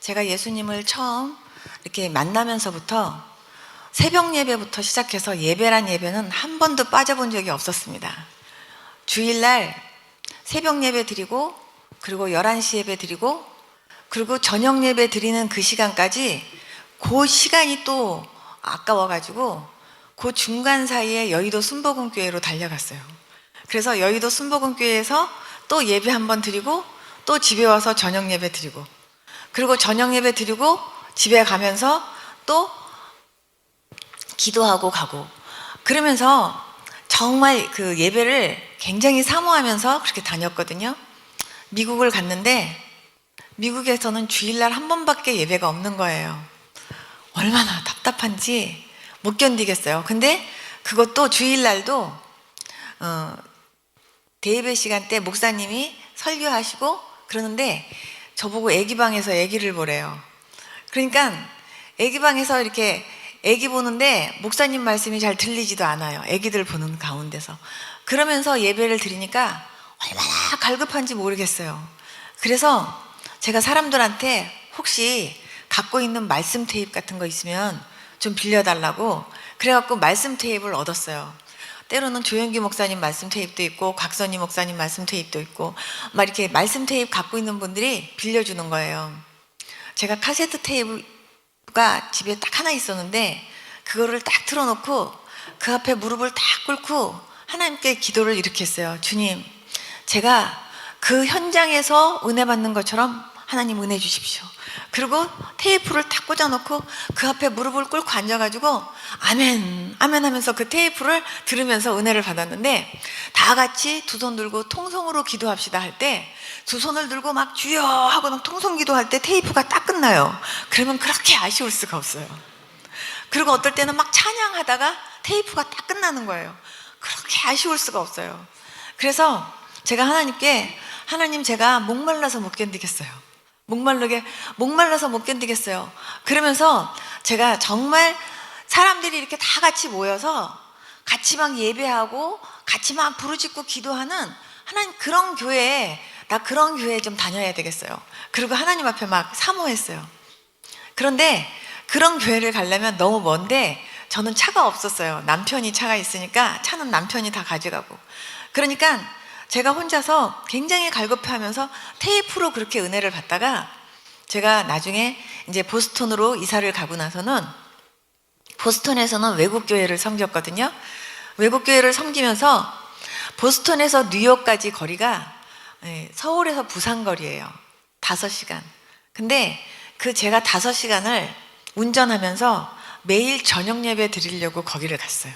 제가 예수님을 처음 이렇게 만나면서부터 새벽 예배부터 시작해서 예배란 예배는 한 번도 빠져본 적이 없었습니다. 주일날 새벽 예배 드리고, 그리고 11시 예배 드리고, 그리고 저녁 예배 드리는 그 시간까지 그 시간이 또 아까워가지고 그 중간 사이에 여의도 순복음교회로 달려갔어요. 그래서 여의도 순복음교회에서 또 예배 한번 드리고, 또 집에 와서 저녁 예배 드리고, 그리고 저녁 예배 드리고 집에 가면서 또 기도하고 가고, 그러면서 정말 그 예배를 굉장히 사모하면서 그렇게 다녔거든요. 미국을 갔는데 미국에서는 주일날 한 번밖에 예배가 없는 거예요. 얼마나 답답한지 못 견디겠어요. 근데 그것도 주일날도 대예배 시간 때 목사님이 설교하시고 그러는데 저보고 애기방에서 애기를 보래요. 그러니까 애기방에서 이렇게 애기 보는데 목사님 말씀이 잘 들리지도 않아요. 애기들 보는 가운데서. 그러면서 예배를 드리니까 얼마나 갈급한지 모르겠어요. 그래서 제가 사람들한테 혹시 갖고 있는 말씀 테이프 같은 거 있으면 좀 빌려달라고 그래갖고 말씀 테이프를 얻었어요. 때로는 조영기 목사님 말씀 테이프도 있고 곽선희 목사님 말씀 테이프도 있고 막 이렇게 말씀 테이프 갖고 있는 분들이 빌려주는 거예요. 제가 카세트 테이프가 집에 딱 하나 있었는데 그거를 딱 틀어놓고 그 앞에 무릎을 딱 꿇고 하나님께 기도를 이렇게 했어요. 주님, 제가 그 현장에서 은혜 받는 것처럼 하나님 은혜 주십시오. 그리고 테이프를 딱 꽂아놓고 그 앞에 무릎을 꿇고 앉아가지고 아멘 아멘 하면서 그 테이프를 들으면서 은혜를 받았는데, 다 같이 두 손 들고 통성으로 기도합시다 할 때 두 손을 들고 막 주여 하고 막 통성 기도할 때 테이프가 딱 끝나요. 그러면 그렇게 아쉬울 수가 없어요. 그리고 어떨 때는 막 찬양하다가 테이프가 딱 끝나는 거예요. 그렇게 아쉬울 수가 없어요. 그래서 제가 하나님께, 하나님, 제가 목말라서 못 견디겠어요. 목말라서 못 견디겠어요. 그러면서 제가 정말 사람들이 이렇게 다 같이 모여서 같이 막 예배하고 같이 막 부르짖고 기도하는 하나님 그런 교회에, 나 그런 교회에 좀 다녀야 되겠어요. 그리고 하나님 앞에 막 사모했어요. 그런데 그런 교회를 가려면 너무 먼데 저는 차가 없었어요. 남편이 차가 있으니까 차는 남편이 다 가져가고. 그러니까 제가 혼자서 굉장히 갈급해하면서 테이프로 그렇게 은혜를 받다가 제가 나중에 이제 보스턴으로 이사를 가고 나서는 보스턴에서는 외국교회를 섬겼거든요. 외국교회를 섬기면서 보스턴에서 뉴욕까지 거리가 서울에서 부산 거리예요. 5시간. 근데 그 제가 5시간을 운전하면서 매일 저녁 예배 드리려고 거기를 갔어요.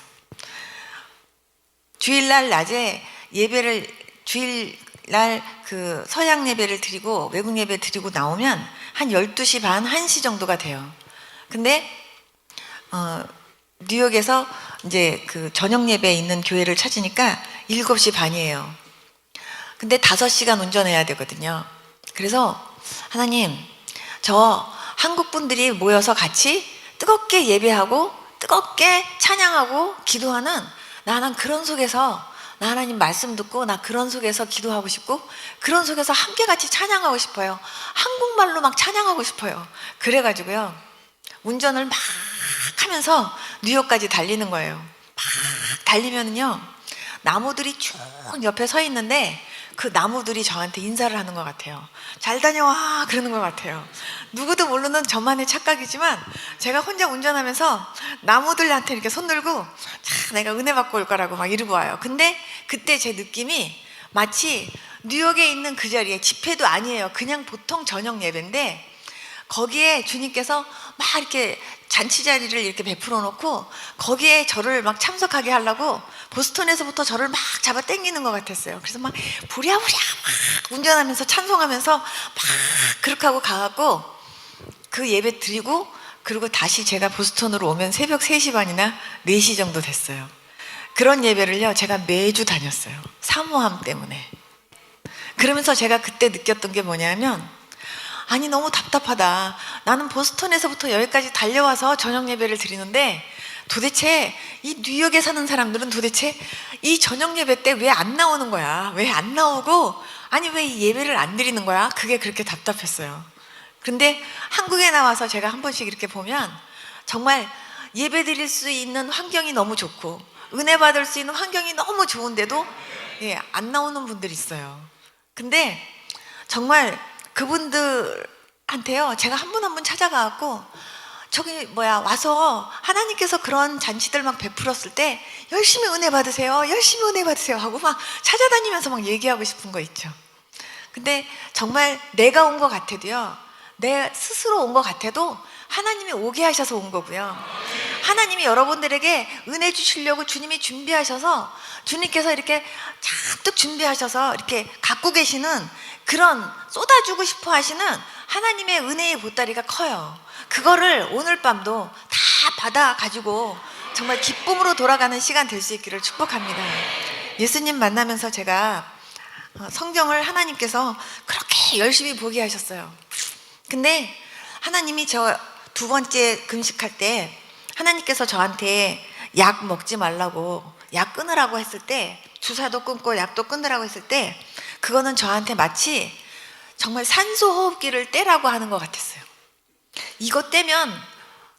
주일날 낮에 예배를, 주일날 그 서양 예배를 드리고 외국 예배 드리고 나오면 한 12시 반, 1시 정도가 돼요. 근데 뉴욕에서 이제 그 저녁 예배에 있는 교회를 찾으니까 7시 반이에요. 근데 5시간 운전해야 되거든요. 그래서 하나님, 저 한국 분들이 모여서 같이 뜨겁게 예배하고 뜨겁게 찬양하고 기도하는, 나는 그런 속에서, 나 하나님 말씀 듣고 나 그런 속에서 기도하고 싶고 그런 속에서 함께 같이 찬양하고 싶어요. 한국말로 막 찬양하고 싶어요. 그래가지고요 운전을 막 하면서 뉴욕까지 달리는 거예요. 막 달리면은요 나무들이 쭉 옆에 서 있는데 그 나무들이 저한테 인사를 하는 것 같아요. 잘 다녀와 그러는 것 같아요. 누구도 모르는 저만의 착각이지만 제가 혼자 운전하면서 나무들한테 이렇게 손 들고 자, 내가 은혜 받고 올 거라고 막 이러고 와요. 근데 그때 제 느낌이 마치 뉴욕에 있는 그 자리에, 집회도 아니에요. 그냥 보통 저녁 예배인데 거기에 주님께서 막 이렇게 잔치 자리를 이렇게 베풀어 놓고 거기에 저를 막 참석하게 하려고 보스턴에서부터 저를 막 잡아 당기는 것 같았어요. 그래서 막 부랴부랴 막 운전하면서 찬송하면서 막 그렇게 하고 가갖고 그 예배 드리고, 그리고 다시 제가 보스턴으로 오면 새벽 3시 반이나 4시 정도 됐어요. 그런 예배를요 제가 매주 다녔어요. 사모함 때문에. 그러면서 제가 그때 느꼈던 게 뭐냐면, 아니 너무 답답하다. 나는 보스턴에서부터 여기까지 달려와서 저녁 예배를 드리는데 도대체 이 뉴욕에 사는 사람들은 도대체 이 저녁 예배 때 왜 안 나오는 거야? 왜 안 나오고, 아니 왜 이 예배를 안 드리는 거야? 그게 그렇게 답답했어요. 근데 한국에 나와서 제가 한 번씩 이렇게 보면 정말 예배 드릴 수 있는 환경이 너무 좋고 은혜 받을 수 있는 환경이 너무 좋은데도 안 나오는 분들이 있어요. 근데 정말 그분들한테요, 제가 한 분 한 분 찾아가갖고 저기 와서 하나님께서 그런 잔치들 막 베풀었을 때 열심히 은혜 받으세요, 열심히 은혜 받으세요 하고 막 찾아다니면서 막 얘기하고 싶은 거 있죠. 근데 정말 내가 온 것 같아도요, 내 스스로 온 것 같아도 하나님이 오게 하셔서 온 거고요. 하나님이 여러분들에게 은혜 주시려고 주님이 준비하셔서, 주님께서 이렇게 잔뜩 준비하셔서 이렇게 갖고 계시는 그런 쏟아주고 싶어 하시는 하나님의 은혜의 보따리가 커요. 그거를 오늘 밤도 다 받아 가지고 정말 기쁨으로 돌아가는 시간 될 수 있기를 축복합니다. 예수님 만나면서 제가 성경을 하나님께서 그렇게 열심히 보게 하셨어요. 근데 하나님이 저 두 번째 금식할 때 하나님께서 저한테 약 먹지 말라고, 약 끊으라고 했을 때, 주사도 끊고 약도 끊으라고 했을 때, 그거는 저한테 마치 정말 산소 호흡기를 떼라고 하는 것 같았어요. 이거 떼면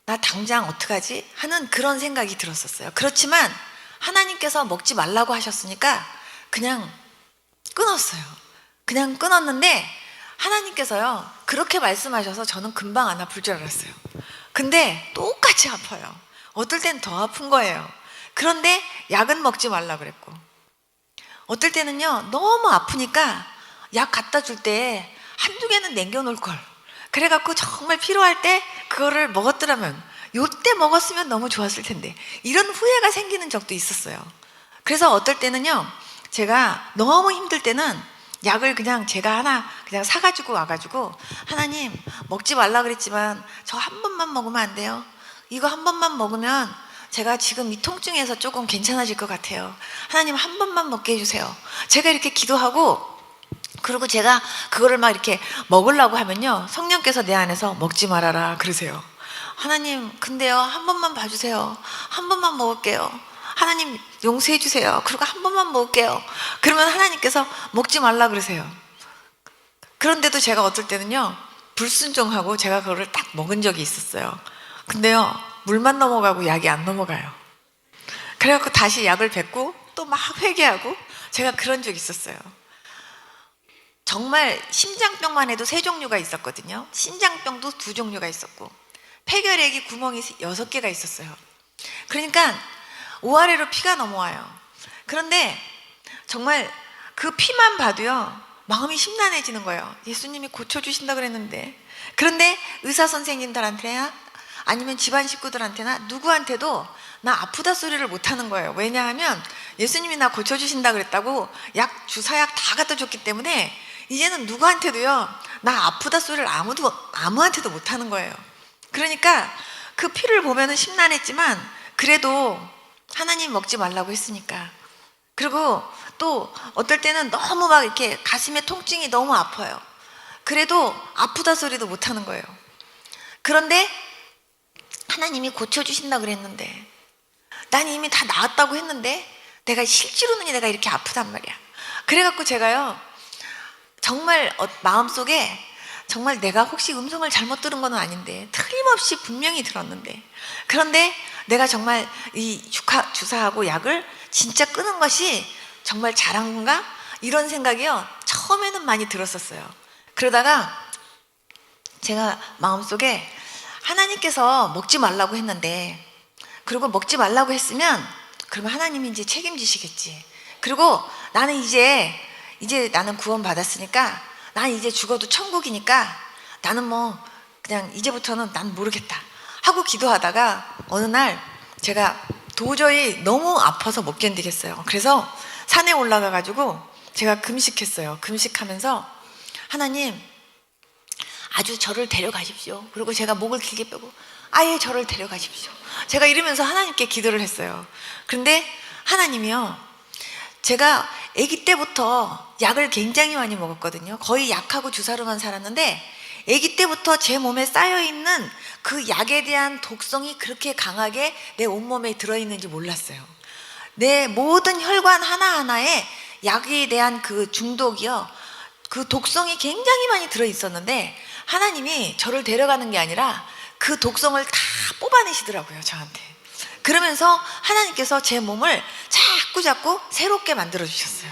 나 당장 어떡하지? 하는 그런 생각이 들었었어요. 그렇지만 하나님께서 먹지 말라고 하셨으니까 그냥 끊었어요. 그냥 끊었는데 하나님께서요, 그렇게 말씀하셔서 저는 금방 안 아플 줄 알았어요. 근데 똑같이 아파요. 어떨 땐 더 아픈 거예요. 그런데 약은 먹지 말라 그랬고, 어떨 때는요 너무 아프니까 약 갖다 줄 때 한두 개는 남겨놓을 걸, 그래갖고 정말 필요할 때 그거를 먹었더라면, 요때 먹었으면 너무 좋았을 텐데, 이런 후회가 생기는 적도 있었어요. 그래서 어떨 때는요, 제가 너무 힘들 때는 약을 그냥 제가 하나 그냥 사가지고 와가지고, 하나님 먹지 말라 그랬지만 저 한 번만 먹으면 안 돼요? 이거 한 번만 먹으면 제가 지금 이 통증에서 조금 괜찮아질 것 같아요. 하나님 한 번만 먹게 해주세요. 제가 이렇게 기도하고, 그리고 제가 그거를 막 이렇게 먹으려고 하면요, 성령께서 내 안에서 먹지 말아라 그러세요. 하나님 근데요 한 번만 봐주세요. 한 번만 먹을게요. 하나님 용서해 주세요. 그리고 한 번만 먹을게요. 그러면 하나님께서 먹지 말라 그러세요. 그런데도 제가 어떨 때는요 불순종하고 제가 그거를 딱 먹은 적이 있었어요. 근데요 물만 넘어가고 약이 안 넘어가요. 그래갖고 다시 약을 뱉고 또 막 회개하고, 제가 그런 적이 있었어요. 정말 심장병만 해도 3종류가 있었거든요. 심장병도 2종류가 있었고, 폐결핵이 구멍이 6개가 있었어요. 그러니까 오아래로 피가 넘어와요. 그런데 정말 그 피만 봐도요 마음이 심란해지는 거예요. 예수님이 고쳐주신다 그랬는데. 그런데 의사 선생님들한테나 아니면 집안 식구들한테나 누구한테도 나 아프다 소리를 못하는 거예요. 왜냐하면 예수님이 나 고쳐주신다 그랬다고 약, 주사약 다 갖다 줬기 때문에 이제는 누구한테도요 나 아프다 소리를 아무한테도 못하는 거예요. 그러니까 그 피를 보면은 심란했지만 그래도 하나님 먹지 말라고 했으니까. 그리고 또 어떨 때는 너무 막 이렇게 가슴에 통증이 너무 아파요. 그래도 아프다 소리도 못하는 거예요. 그런데 하나님이 고쳐주신다 그랬는데, 난 이미 다 나았다고 했는데 내가 실제로는 내가 이렇게 아프단 말이야. 그래갖고 제가요 정말 마음속에 정말 내가 혹시 음성을 잘못 들은 건 아닌데, 틀림없이 분명히 들었는데, 그런데 내가 정말 이 주사하고 약을 진짜 끊은 것이 정말 잘한 건가? 이런 생각이요 처음에는 많이 들었었어요. 그러다가 제가 마음속에 하나님께서 먹지 말라고 했는데, 그리고 먹지 말라고 했으면 그러면 하나님이 이제 책임지시겠지. 그리고 나는 이제 나는 구원 받았으니까, 난 이제 죽어도 천국이니까 나는 뭐 그냥 이제부터는 난 모르겠다 하고 기도하다가 어느 날 제가 도저히 너무 아파서 못 견디겠어요. 그래서 산에 올라가 가지고 제가 금식했어요. 금식하면서 하나님 아주 저를 데려가십시오. 그리고 제가 목을 길게 빼고 아예 저를 데려가십시오. 제가 이러면서 하나님께 기도를 했어요. 그런데 하나님이요, 제가 아기 때부터 약을 굉장히 많이 먹었거든요. 거의 약하고 주사로만 살았는데 아기 때부터 제 몸에 쌓여있는 그 약에 대한 독성이 그렇게 강하게 내 온몸에 들어있는지 몰랐어요. 내 모든 혈관 하나하나에 약에 대한 그 중독이요, 그 독성이 굉장히 많이 들어있었는데 하나님이 저를 데려가는 게 아니라 그 독성을 다 뽑아내시더라고요, 저한테. 그러면서 하나님께서 제 몸을 자꾸 새롭게 만들어 주셨어요.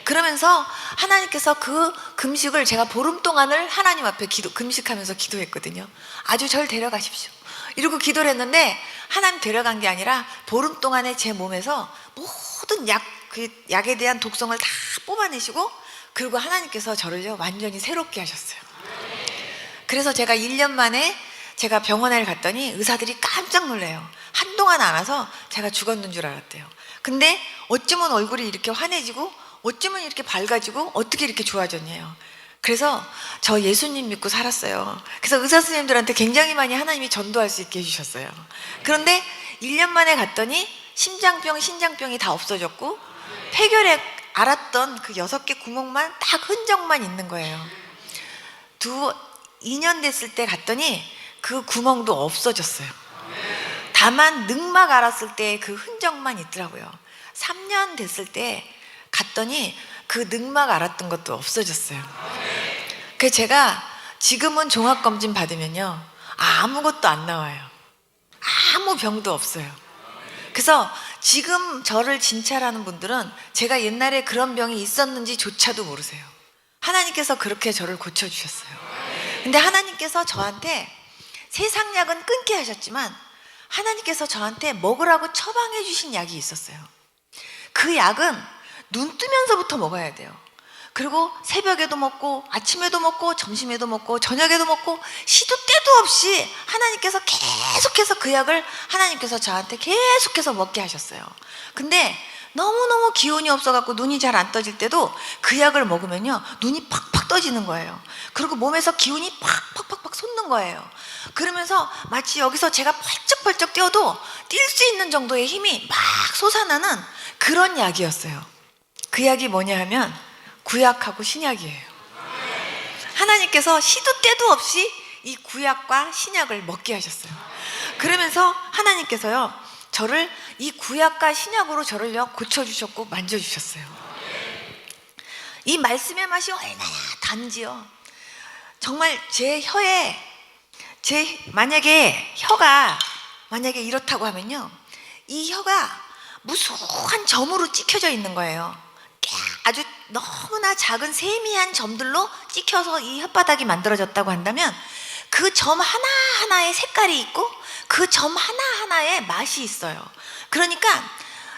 그러면서 하나님께서 그 금식을 제가 보름 동안을 하나님 앞에 금식하면서 기도했거든요. 아주 절 데려가십시오 이러고 기도를 했는데, 하나님 데려간 게 아니라 보름 동안에 제 몸에서 모든 그 약에 대한 독성을 다 뽑아내시고, 그리고 하나님께서 저를요 완전히 새롭게 하셨어요. 그래서 제가 1년 만에 제가 병원에 갔더니 의사들이 깜짝 놀래요. 한동안 안 와서 제가 죽었는 줄 알았대요. 근데 어쩌면 얼굴이 이렇게 환해지고, 어쩌면 이렇게 밝아지고, 어떻게 이렇게 좋아졌냐요. 그래서 저 예수님 믿고 살았어요. 그래서 의사 선생님들한테 굉장히 많이 하나님이 전도할 수 있게 해주셨어요. 그런데 1년 만에 갔더니 심장병, 신장병이 다 없어졌고, 폐결에 알았던 그 6개 구멍만 딱 흔적만 있는 거예요. 2년 됐을 때 갔더니 그 구멍도 없어졌어요. 다만 늑막 알았을 때 그 흔적만 있더라고요. 3년 됐을 때 갔더니 그 늑막 알았던 것도 없어졌어요. 그래서 제가 지금은 종합검진 받으면요 아무것도 안 나와요. 아무 병도 없어요. 그래서 지금 저를 진찰하는 분들은 제가 옛날에 그런 병이 있었는지 조차도 모르세요. 하나님께서 그렇게 저를 고쳐주셨어요. 근데 하나님께서 저한테 세상 약은 끊게 하셨지만, 하나님께서 저한테 먹으라고 처방해 주신 약이 있었어요. 그 약은 눈 뜨면서부터 먹어야 돼요. 그리고 새벽에도 먹고, 아침에도 먹고, 점심에도 먹고, 저녁에도 먹고, 시도 때도 없이 하나님께서 계속해서 그 약을 하나님께서 저한테 계속해서 먹게 하셨어요. 근데 너무너무 기운이 없어갖고 눈이 잘 안 떠질 때도 그 약을 먹으면요 눈이 팍팍 떠지는 거예요. 그리고 몸에서 기운이 팍팍팍팍 솟는 거예요. 그러면서 마치 여기서 제가 펄쩍펄쩍 뛰어도 뛸 수 있는 정도의 힘이 막 솟아나는 그런 약이었어요. 그 약이 뭐냐 하면 구약하고 신약이에요. 하나님께서 시도 때도 없이 이 구약과 신약을 먹게 하셨어요. 그러면서 하나님께서요 저를 이 구약과 신약으로 저를요 고쳐주셨고 만져주셨어요. 이 말씀의 맛이 얼마나 단지요. 정말 제 혀에 만약에 혀가 만약에 이렇다고 하면요 이 혀가 무수한 점으로 찍혀져 있는 거예요. 아주 너무나 작은 세미한 점들로 찍혀서 이 혓바닥이 만들어졌다고 한다면, 그 점 하나하나에 색깔이 있고 그 점 하나하나에 맛이 있어요. 그러니까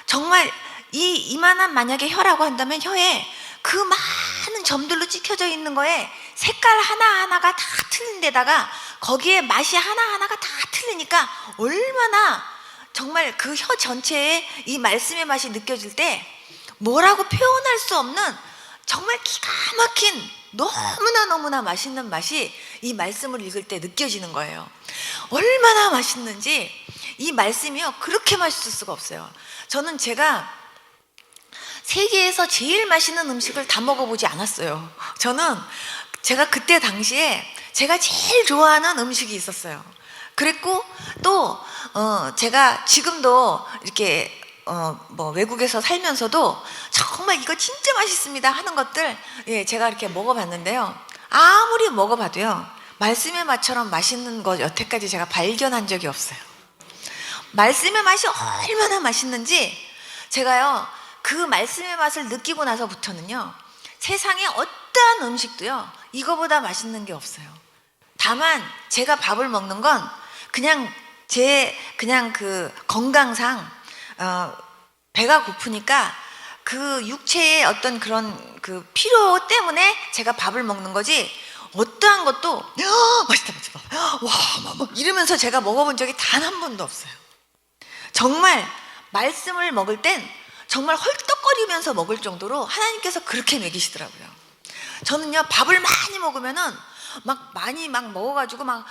정말 이만한 만약에 혀라고 한다면, 혀에 그 많은 점들로 찍혀져 있는 거에 색깔 하나하나가 다 틀린 데다가 거기에 맛이 하나하나가 다 틀리니까 얼마나 정말 그 혀 전체에 이 말씀의 맛이 느껴질 때 뭐라고 표현할 수 없는 정말 기가 막힌 너무나 맛있는 맛이 이 말씀을 읽을 때 느껴지는 거예요. 얼마나 맛있는지 이 말씀이요 그렇게 맛있을 수가 없어요. 저는 제가 세계에서 제일 맛있는 음식을 다 먹어보지 않았어요. 저는 제가 그때 당시에 제가 제일 좋아하는 음식이 있었어요. 그랬고 또 제가 지금도 이렇게 외국에서 살면서도 정말 이거 진짜 맛있습니다 하는 것들 제가 이렇게 먹어봤는데요, 아무리 먹어봐도요 말씀의 맛처럼 맛있는 것 여태까지 제가 발견한 적이 없어요. 말씀의 맛이 얼마나 맛있는지 제가요 그 말씀의 맛을 느끼고 나서부터는요 세상에 어떠한 음식도요 이거보다 맛있는 게 없어요. 다만 제가 밥을 먹는 건 그냥 그 건강상 배가 고프니까 그 육체의 어떤 그런 그 필요 때문에 제가 밥을 먹는 거지, 어떠한 것도 맛있다 와 이러면서 제가 먹어본 적이 단 한 번도 없어요. 정말 말씀을 먹을 땐 정말 헐떡거리면서 먹을 정도로 하나님께서 그렇게 먹이시더라고요. 저는요 밥을 많이 먹으면은 많이 먹어가지고 막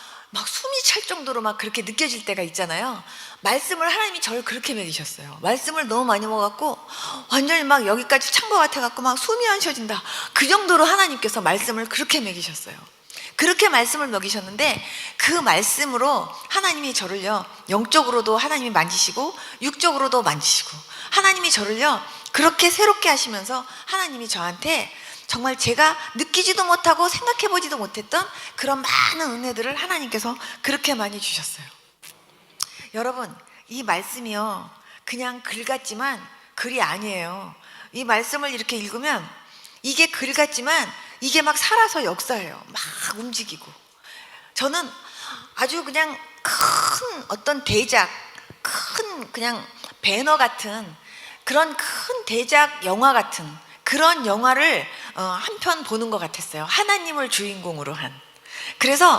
숨이 찰 정도로 막 그렇게 느껴질 때가 있잖아요. 말씀을 하나님이 저를 그렇게 먹이셨어요. 말씀을 너무 많이 먹어갖고 완전히 막 여기까지 찬 것 같아갖고 막 숨이 안 쉬어진다, 그 정도로 하나님께서 말씀을 그렇게 먹이셨어요. 그렇게 말씀을 먹이셨는데 그 말씀으로 하나님이 저를요 영적으로도 하나님이 만지시고 육적으로도 만지시고 하나님이 저를요 그렇게 새롭게 하시면서 하나님이 저한테 정말 제가 느끼지도 못하고 생각해보지도 못했던 그런 많은 은혜들을 하나님께서 그렇게 많이 주셨어요. 여러분, 이 말씀이요, 그냥 글 같지만 글이 아니에요. 이 말씀을 이렇게 읽으면 이게 글 같지만 이게 막 살아서 역사예요. 막 움직이고. 저는 아주 그냥 큰 어떤 대작, 큰 그냥 배너 같은 그런 큰 대작 영화 같은 그런 영화를 한 편 보는 것 같았어요. 하나님을 주인공으로 한. 그래서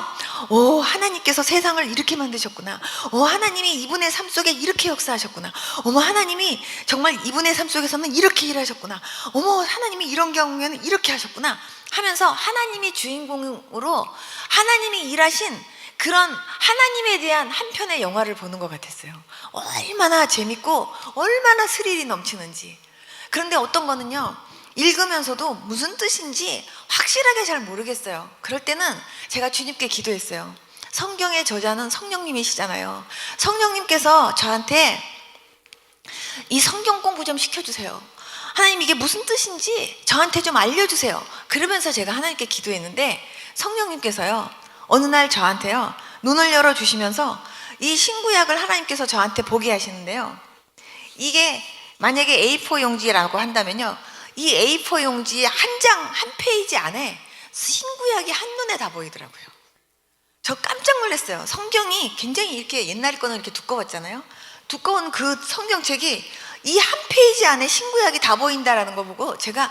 하나님께서 세상을 이렇게 만드셨구나. 하나님이 이분의 삶 속에 이렇게 역사하셨구나. 어머, 하나님이 정말 이분의 삶 속에서는 이렇게 일하셨구나. 어머, 하나님이 이런 경우에는 이렇게 하셨구나 하면서 하나님이 주인공으로 하나님이 일하신 그런 하나님에 대한 한 편의 영화를 보는 것 같았어요. 얼마나 재밌고 얼마나 스릴이 넘치는지. 그런데 어떤 거는요, 읽으면서도 무슨 뜻인지 확실하게 잘 모르겠어요. 그럴 때는 제가 주님께 기도했어요. 성경의 저자는 성령님이시잖아요. 성령님께서 저한테 이 성경 공부 좀 시켜주세요. 하나님, 이게 무슨 뜻인지 저한테 좀 알려주세요. 그러면서 제가 하나님께 기도했는데 성령님께서요, 어느 날 저한테요, 눈을 열어주시면서 이 신구약을 하나님께서 저한테 보게 하시는데요, 이게 만약에 A4 용지라고 한다면요, 이 A4 용지 한 장, 한 페이지 안에 신구약이 한눈에 다 보이더라고요. 저 깜짝 놀랐어요. 성경이 굉장히 이렇게 옛날 거는 이렇게 두꺼웠잖아요. 두꺼운 그 성경책이 이 한 페이지 안에 신구약이 다 보인다라는 거 보고 제가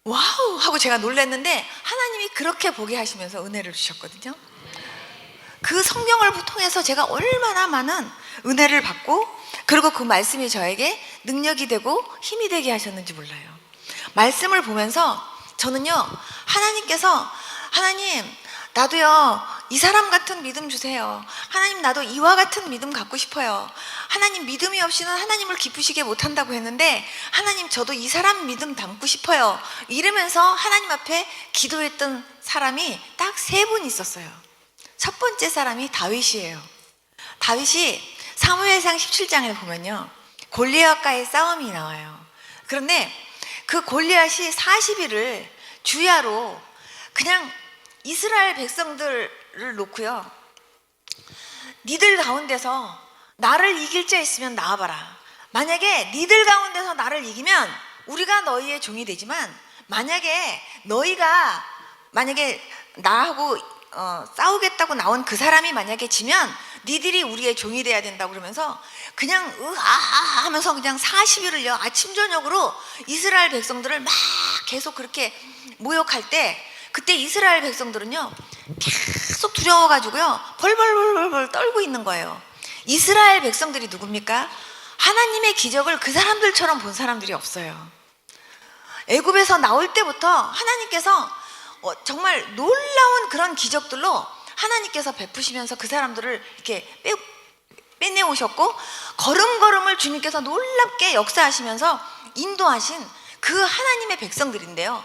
와우 하고 제가 놀랐는데, 하나님이 그렇게 보게 하시면서 은혜를 주셨거든요. 그 성경을 통해서 제가 얼마나 많은 은혜를 받고, 그리고 그 말씀이 저에게 능력이 되고 힘이 되게 하셨는지 몰라요. 말씀을 보면서 저는요, 하나님께서, 하나님, 나도요 이 사람 같은 믿음 주세요. 하나님, 나도 이와 같은 믿음 갖고 싶어요. 하나님, 믿음이 없이는 하나님을 기쁘시게 못한다고 했는데, 하나님, 저도 이 사람 믿음 담고 싶어요. 이러면서 하나님 앞에 기도했던 사람이 딱 3분 있었어요. 첫 번째 사람이 다윗이에요. 다윗이 사무엘상 17장에 보면요, 골리앗과의 싸움이 나와요. 그런데 그 골리앗이 40일을 주야로 그냥 이스라엘 백성들을 놓고요, 니들 가운데서 나를 이길 자 있으면 나와봐라. 만약에 니들 가운데서 나를 이기면 우리가 너희의 종이 되지만, 만약에 너희가 만약에 나하고 싸우겠다고 나온 그 사람이 만약에 지면 니들이 우리의 종이 돼야 된다고 그러면서 그냥 으아 하면서 그냥 40일을요 아침 저녁으로 이스라엘 백성들을 막 계속 그렇게 모욕할 때, 그때 이스라엘 백성들은요 계속 두려워가지고요 벌벌벌벌 떨고 있는 거예요. 이스라엘 백성들이 누굽니까? 하나님의 기적을 그 사람들처럼 본 사람들이 없어요. 애굽에서 나올 때부터 하나님께서 정말 놀라운 그런 기적들로 하나님께서 베푸시면서 그 사람들을 이렇게 빼내오셨고, 걸음걸음을 주님께서 놀랍게 역사하시면서 인도하신 그 하나님의 백성들인데요,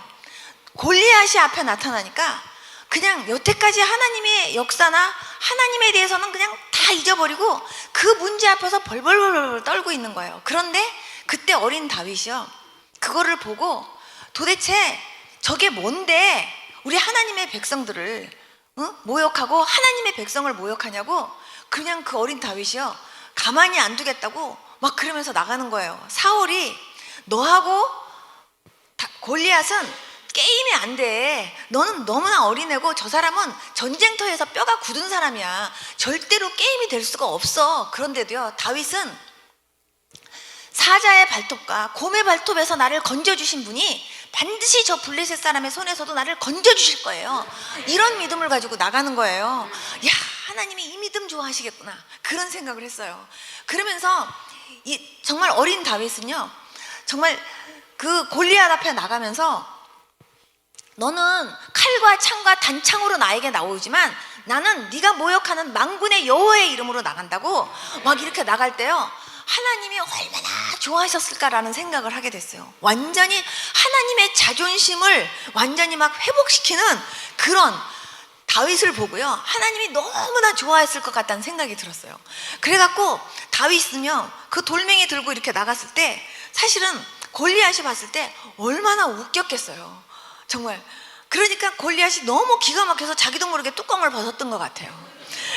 골리앗이 앞에 나타나니까 그냥 여태까지 하나님의 역사나 하나님에 대해서는 그냥 다 잊어버리고 그 문제 앞에서 벌벌벌 떨고 있는 거예요. 그런데 그때 어린 다윗이요, 그거를 보고 도대체 저게 뭔데 우리 하나님의 백성들을 모욕하고 하나님의 백성을 모욕하냐고, 그냥 그 어린 다윗이요 가만히 안 두겠다고 막 그러면서 나가는 거예요. 사울이 너하고 골리앗은 게임이 안 돼. 너는 너무나 어린애고 저 사람은 전쟁터에서 뼈가 굳은 사람이야. 절대로 게임이 될 수가 없어. 그런데도요 다윗은 사자의 발톱과 곰의 발톱에서 나를 건져주신 분이 반드시 저 블레셋 사람의 손에서도 나를 건져주실 거예요. 이런 믿음을 가지고 나가는 거예요. 야, 하나님이 이 믿음 좋아하시겠구나, 그런 생각을 했어요. 그러면서 정말 어린 다윗은요 정말 그 골리앗 앞에 나가면서 너는 칼과 창과 단창으로 나에게 나오지만 나는 네가 모욕하는 만군의 여호와의 이름으로 나간다고 막 이렇게 나갈 때요, 하나님이 얼마나 좋아하셨을까라는 생각을 하게 됐어요. 완전히 하나님의 자존심을 완전히 막 회복시키는 그런 다윗을 보고요, 하나님이 너무나 좋아했을 것 같다는 생각이 들었어요. 그래갖고 다윗은요 그 돌멩이 들고 이렇게 나갔을 때 사실은 골리앗이 봤을 때 얼마나 웃겼겠어요. 정말. 그러니까 골리앗이 너무 기가 막혀서 자기도 모르게 뚜껑을 벗었던 것 같아요.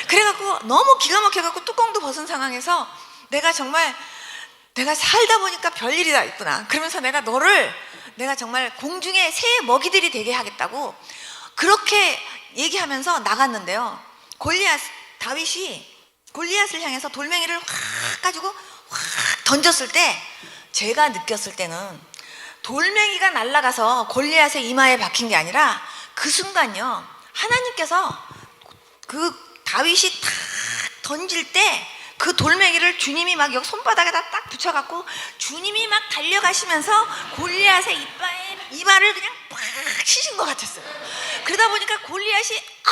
그래갖고 너무 기가 막혀갖고 뚜껑도 벗은 상황에서 내가 정말 내가 살다 보니까 별일이 다 있구나. 그러면서 내가 정말 공중에 새 먹이들이 되게 하겠다고 그렇게 얘기하면서 나갔는데요. 다윗이 골리앗을 향해서 돌멩이를 확 가지고 확 던졌을 때 제가 느꼈을 때는 돌멩이가 날아가서 골리앗의 이마에 박힌 게 아니라 그 순간요, 하나님께서 그 다윗이 탁 던질 때 그 돌멩이를 주님이 막 여기 손바닥에다 딱 붙여갖고 주님이 막 달려가시면서 골리앗의 이마를 그냥 팍 치신 것 같았어요. 그러다 보니까 골리앗이 아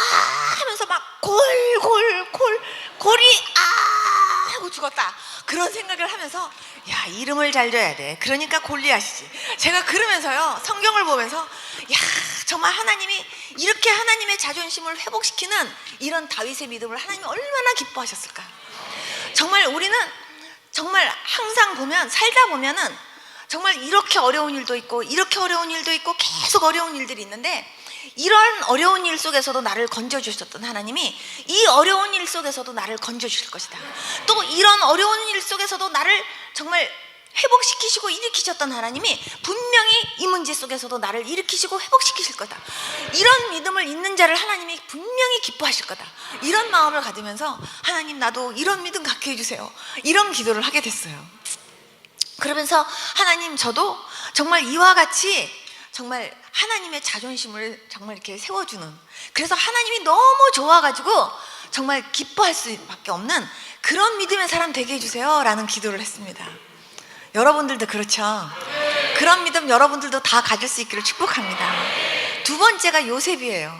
하면서 막 골이 아 하고 죽었다. 그런 생각을 하면서 야, 이름을 잘 줘야 돼. 그러니까 골리앗이지. 제가 그러면서요, 성경을 보면서 야, 정말 하나님이 이렇게 하나님의 자존심을 회복시키는 이런 다윗의 믿음을 하나님이 얼마나 기뻐하셨을까. 정말 우리는 정말 항상 살다 보면은 정말 이렇게 어려운 일도 있고 이렇게 어려운 일도 있고 계속 어려운 일들이 있는데, 이런 어려운 일 속에서도 나를 건져주셨던 하나님이 이 어려운 일 속에서도 나를 건져주실 것이다. 또 이런 어려운 일 속에서도 나를 정말 회복시키시고 일으키셨던 하나님이 분명히 이 문제 속에서도 나를 일으키시고 회복시키실 거다. 이런 믿음을 있는 자를 하나님이 분명히 기뻐하실 거다. 이런 마음을 가지면서 하나님, 나도 이런 믿음 갖게 해주세요. 이런 기도를 하게 됐어요. 그러면서 하나님, 저도 정말 이와 같이 정말 하나님의 자존심을 정말 이렇게 세워주는, 그래서 하나님이 너무 좋아가지고 정말 기뻐할 수밖에 없는 그런 믿음의 사람 되게 해주세요 라는 기도를 했습니다. 여러분들도 그렇죠? 그런 믿음 여러분들도 다 가질 수 있기를 축복합니다. 두 번째가 요셉이에요.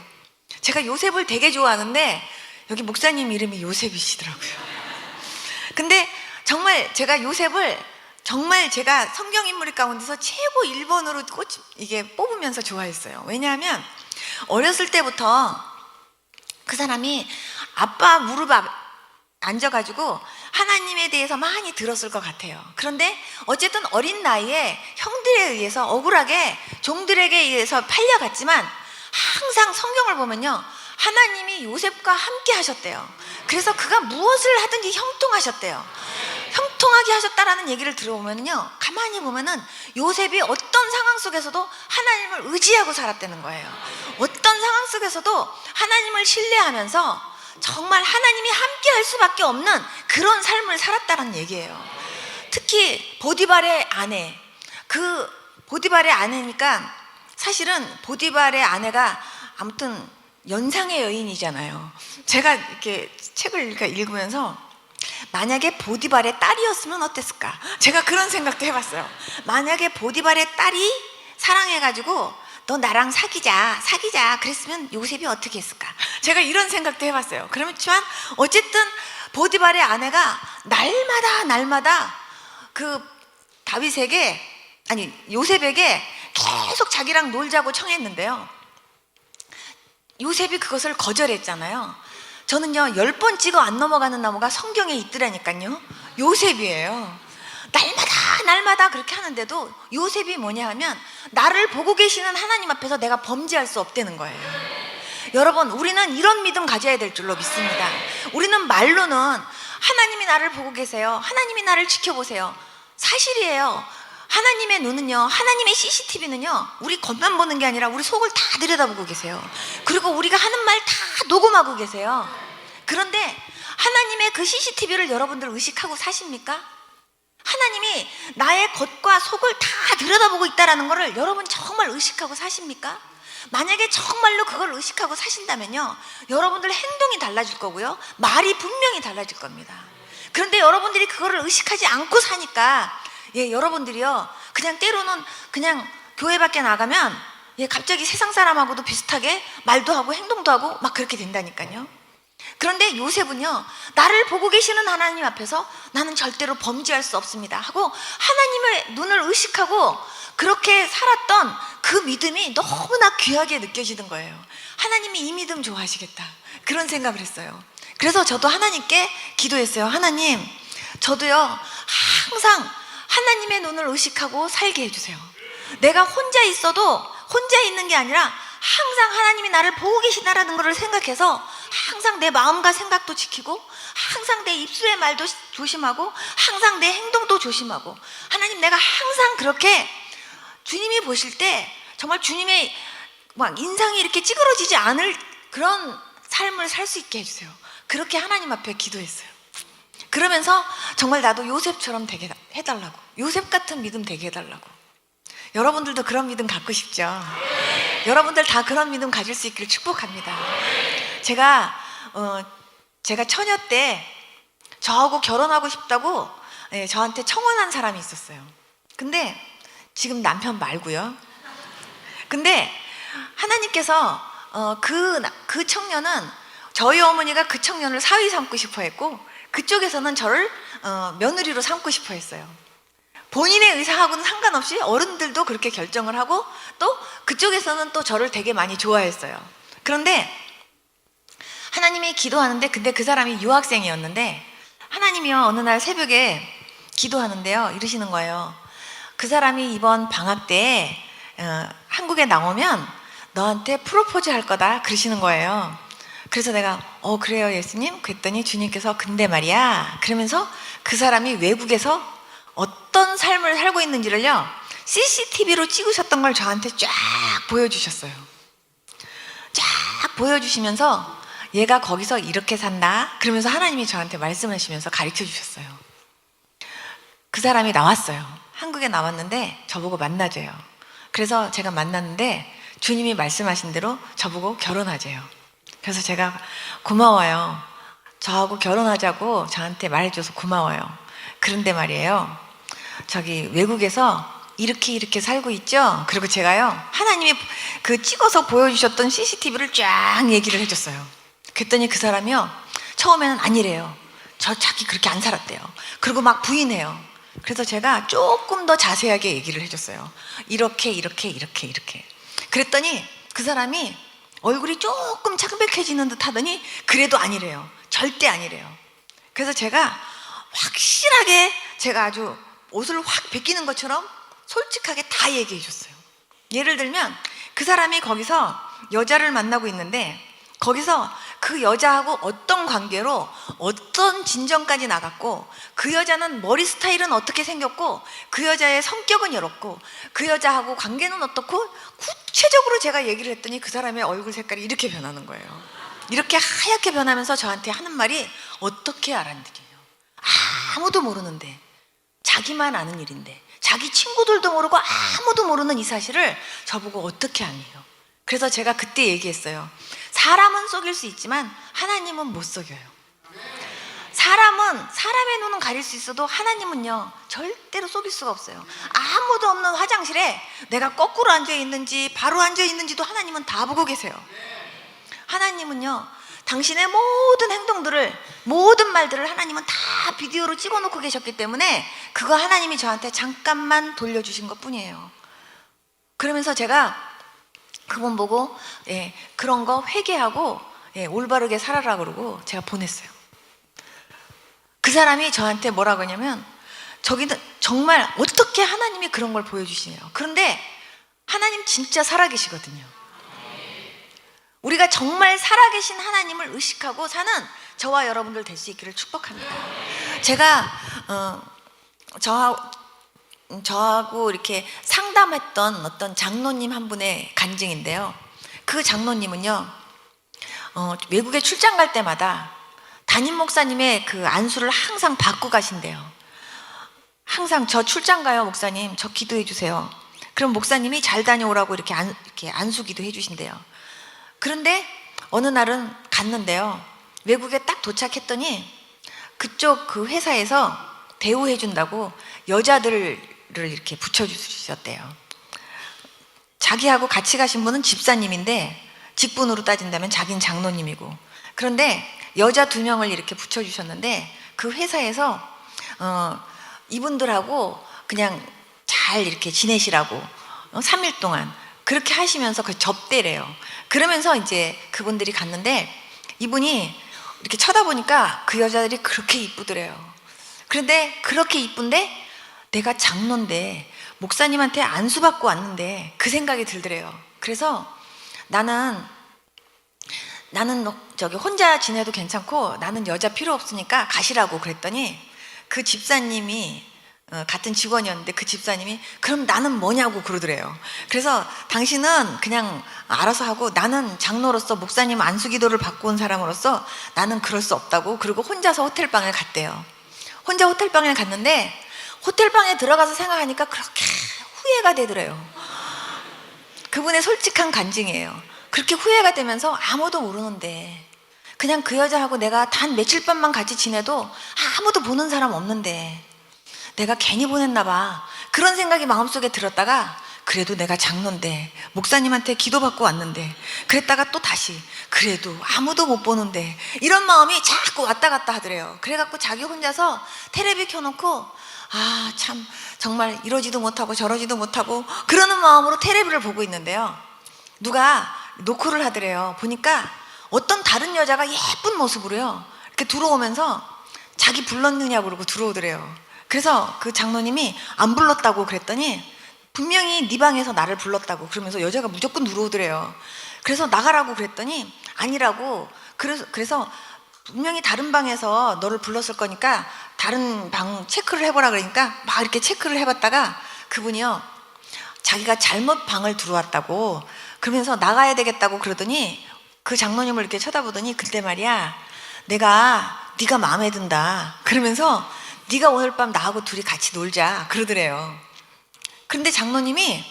제가 요셉을 되게 좋아하는데 여기 목사님 이름이 요셉이시더라고요. 근데 정말 제가 요셉을 정말 제가 성경 인물 가운데서 최고 1번으로 이게 뽑으면서 좋아했어요. 왜냐하면 어렸을 때부터 그 사람이 아빠 무릎 앉아가지고 하나님에 대해서 많이 들었을 것 같아요. 그런데 어쨌든 어린 나이에 형들에 의해서 억울하게 종들에게 의해서 팔려갔지만 항상 성경을 보면요, 하나님이 요셉과 함께 하셨대요. 그래서 그가 무엇을 하든지 형통하셨대요. 형통하게 하셨다라는 얘기를 들어보면요, 가만히 보면은 요셉이 어떤 상황 속에서도 하나님을 의지하고 살았다는 거예요. 어떤 상황 속에서도 하나님을 신뢰하면서 정말 하나님이 함께 할 수밖에 없는 그런 삶을 살았다는 얘기예요. 특히 보디발의 아내, 그 보디발의 아내니까 사실은 보디발의 아내가 아무튼 연상의 여인이잖아요. 제가 이렇게 책을 읽으면서 만약에 보디발의 딸이었으면 어땠을까? 제가 그런 생각도 해봤어요. 만약에 보디발의 딸이 사랑해가지고 너 나랑 사귀자 그랬으면 요셉이 어떻게 했을까? 제가 이런 생각도 해봤어요. 그렇지만 어쨌든 보디발의 아내가 날마다 그 요셉에게 계속 자기랑 놀자고 청했는데요, 요셉이 그것을 거절했잖아요. 저는요, 10번 찍어 안 넘어가는 나무가 성경에 있더라니까요. 요셉이에요. 날마다 그렇게 하는데도 요셉이 뭐냐 하면 나를 보고 계시는 하나님 앞에서 내가 범죄할 수 없다는 거예요. 여러분, 우리는 이런 믿음 가져야 될 줄로 믿습니다. 우리는 말로는 하나님이 나를 보고 계세요, 하나님이 나를 지켜보세요. 사실이에요. 하나님의 눈은요, 하나님의 CCTV는요, 우리 겉만 보는 게 아니라 우리 속을 다 들여다보고 계세요. 그리고 우리가 하는 말 다 녹음하고 계세요. 그런데 하나님의 그 CCTV를 여러분들 의식하고 사십니까? 하나님이 나의 겉과 속을 다 들여다보고 있다는 것을 여러분 정말 의식하고 사십니까? 만약에 정말로 그걸 의식하고 사신다면요, 여러분들 행동이 달라질 거고요, 말이 분명히 달라질 겁니다. 그런데 여러분들이 그거를 의식하지 않고 사니까 여러분들이요, 그냥 때로는 그냥 교회 밖에 나가면 갑자기 세상 사람하고도 비슷하게 말도 하고 행동도 하고 막 그렇게 된다니까요. 그런데 요셉은요, 나를 보고 계시는 하나님 앞에서 나는 절대로 범죄할 수 없습니다 하고 하나님의 눈을 의식하고 그렇게 살았던 그 믿음이 너무나 귀하게 느껴지는 거예요. 하나님이 이 믿음 좋아하시겠다, 그런 생각을 했어요. 그래서 저도 하나님께 기도했어요. 하나님, 저도요 항상 하나님의 눈을 의식하고 살게 해주세요. 내가 혼자 있어도 혼자 있는 게 아니라 항상 하나님이 나를 보고 계시다라는 것을 생각해서 항상 내 마음과 생각도 지키고 항상 내 입술의 말도 조심하고 항상 내 행동도 조심하고, 하나님 내가 항상 그렇게 주님이 보실 때 정말 주님의 막 인상이 이렇게 찌그러지지 않을 그런 삶을 살 수 있게 해주세요. 그렇게 하나님 앞에 기도했어요. 그러면서 정말 나도 요셉처럼 되게 해달라고, 요셉 같은 믿음 되게 해달라고. 여러분들도 그런 믿음 갖고 싶죠? 여러분들 다 그런 믿음 가질 수 있기를 축복합니다. 제가 처녀 때 저하고 결혼하고 싶다고 저한테 청혼한 사람이 있었어요. 근데 지금 남편 말고요. 근데 하나님께서 그 청년은, 저희 어머니가 그 청년을 사위 삼고 싶어 했고 그쪽에서는 저를 며느리로 삼고 싶어 했어요. 본인의 의사하고는 상관없이 어른들도 그렇게 결정을 하고 또 그쪽에서는 또 저를 되게 많이 좋아했어요. 그런데 하나님이 기도하는데, 근데 그 사람이 유학생이었는데 하나님이요 어느 날 새벽에 기도하는데요 이러시는 거예요. 그 사람이 이번 방학 때 한국에 나오면 너한테 프로포즈 할 거다 그러시는 거예요. 그래서 내가 그래요 예수님? 그랬더니 주님께서 근데 말이야, 그러면서 그 사람이 외국에서 어떤 삶을 살고 있는지를요 CCTV로 찍으셨던 걸 저한테 쫙 보여주셨어요. 쫙 보여주시면서 얘가 거기서 이렇게 산다 그러면서 하나님이 저한테 말씀하시면서 가르쳐 주셨어요. 그 사람이 나왔어요. 한국에 나왔는데 저보고 만나재요. 그래서 제가 만났는데 주님이 말씀하신 대로 저보고 결혼하재요. 그래서 제가 고마워요. 저하고 결혼하자고 저한테 말해줘서 고마워요. 그런데 말이에요, 저기 외국에서 이렇게 살고 있죠? 그리고 제가요 하나님이 그 찍어서 보여주셨던 CCTV를 쫙 얘기를 해줬어요. 그랬더니 그 사람이요 처음에는 아니래요. 자기 그렇게 안 살았대요. 그리고 막 부인해요. 그래서 제가 조금 더 자세하게 얘기를 해줬어요. 이렇게 그랬더니 그 사람이 얼굴이 조금 창백해지는 듯 하더니 그래도 아니래요. 절대 아니래요. 그래서 제가 확실하게 제가 아주 옷을 확 벗기는 것처럼 솔직하게 다 얘기해 줬어요. 예를 들면 그 사람이 거기서 여자를 만나고 있는데 거기서 그 여자하고 어떤 관계로 어떤 진전까지 나갔고 그 여자는 머리 스타일은 어떻게 생겼고 그 여자의 성격은 이렇고 그 여자하고 관계는 어떻고 구체적으로 제가 얘기를 했더니 그 사람의 얼굴 색깔이 이렇게 변하는 거예요. 이렇게 하얗게 변하면서 저한테 하는 말이 어떻게 알았느냐요. 아무도 모르는데, 자기만 아는 일인데 자기 친구들도 모르고 아무도 모르는 이 사실을 저보고 어떻게 아니에요. 그래서 제가 그때 얘기했어요. 사람은 속일 수 있지만 하나님은 못 속여요. 사람은 사람의 눈은 가릴 수 있어도 하나님은요 절대로 속일 수가 없어요. 아무도 없는 화장실에 내가 거꾸로 앉아 있는지 바로 앉아 있는지도 하나님은 다 보고 계세요. 하나님은요 당신의 모든 행동들을, 모든 말들을 하나님은 다 비디오로 찍어놓고 계셨기 때문에 그거 하나님이 저한테 잠깐만 돌려주신 것 뿐이에요. 그러면서 제가 그분 보고 그런 거 회개하고 올바르게 살아라 그러고 제가 보냈어요. 그 사람이 저한테 뭐라고 하냐면, 저기는 정말 어떻게 하나님이 그런 걸 보여주시네요. 그런데 하나님 진짜 살아계시거든요. 우리가 정말 살아계신 하나님을 의식하고 사는 저와 여러분들 될 수 있기를 축복합니다. 제가 저하고 이렇게 상담했던 어떤 장로님 한 분의 간증인데요. 그 장로님은요 외국에 출장 갈 때마다 담임 목사님의 그 안수를 항상 받고 가신대요. 항상 저 출장 가요 목사님, 저 기도해 주세요. 그럼 목사님이 잘 다녀오라고 이렇게 안수 기도해 주신대요. 그런데 어느 날은 갔는데요, 외국에 딱 도착했더니 그쪽 그 회사에서 대우해 준다고 여자들을 이렇게 붙여주셨대요. 자기하고 같이 가신 분은 집사님인데 직분으로 따진다면 자기는 장로님이고, 그런데 여자 2명을 이렇게 붙여주셨는데 그 회사에서 이분들하고 그냥 잘 이렇게 지내시라고 3일 동안 그렇게 하시면서 그 접대래요. 그러면서 이제 그분들이 갔는데 이분이 이렇게 쳐다보니까 그 여자들이 그렇게 이쁘더래요. 그런데 그렇게 이쁜데 내가 장로인데 목사님한테 안수받고 왔는데 그 생각이 들더래요. 그래서 나는 저기 혼자 지내도 괜찮고 나는 여자 필요 없으니까 가시라고 그랬더니 그 집사님이 같은 직원이었는데 그 집사님이 그럼 나는 뭐냐고 그러더래요. 그래서 당신은 그냥 알아서 하고 나는 장로로서 목사님 안수기도를 받고 온 사람으로서 나는 그럴 수 없다고. 그리고 혼자서 호텔방에 갔대요. 혼자 호텔방에 갔는데 호텔방에 들어가서 생각하니까 그렇게 후회가 되더래요. 그분의 솔직한 간증이에요. 그렇게 후회가 되면서 아무도 모르는데 그냥 그 여자하고 내가 단 며칠 밤만 같이 지내도 아무도 보는 사람 없는데 내가 괜히 보냈나 봐. 그런 생각이 마음속에 들었다가 그래도 내가 장로인데 목사님한테 기도받고 왔는데 그랬다가 또 다시 그래도 아무도 못 보는데 이런 마음이 자꾸 왔다 갔다 하더래요. 그래갖고 자기 혼자서 텔레비 켜놓고 아 참 정말 이러지도 못하고 저러지도 못하고 그러는 마음으로 텔레비를 보고 있는데요. 누가 노크를 하더래요. 보니까 어떤 다른 여자가 예쁜 모습으로요 이렇게 들어오면서 자기 불렀느냐고 그러고 들어오더래요. 그래서 그 장로님이 안 불렀다고 그랬더니 분명히 네 방에서 나를 불렀다고 그러면서 여자가 무조건 들어오더래요. 그래서 나가라고 그랬더니 아니라고. 그래서 분명히 다른 방에서 너를 불렀을 거니까 다른 방 체크를 해보라 그러니까 막 이렇게 체크를 해봤다가 그분이요 자기가 잘못 방을 들어왔다고 그러면서 나가야 되겠다고 그러더니 그 장로님을 이렇게 쳐다보더니 그때 말이야 네가 마음에 든다 그러면서 네가 오늘 밤 나하고 둘이 같이 놀자 그러더래요. 그런데 장로님이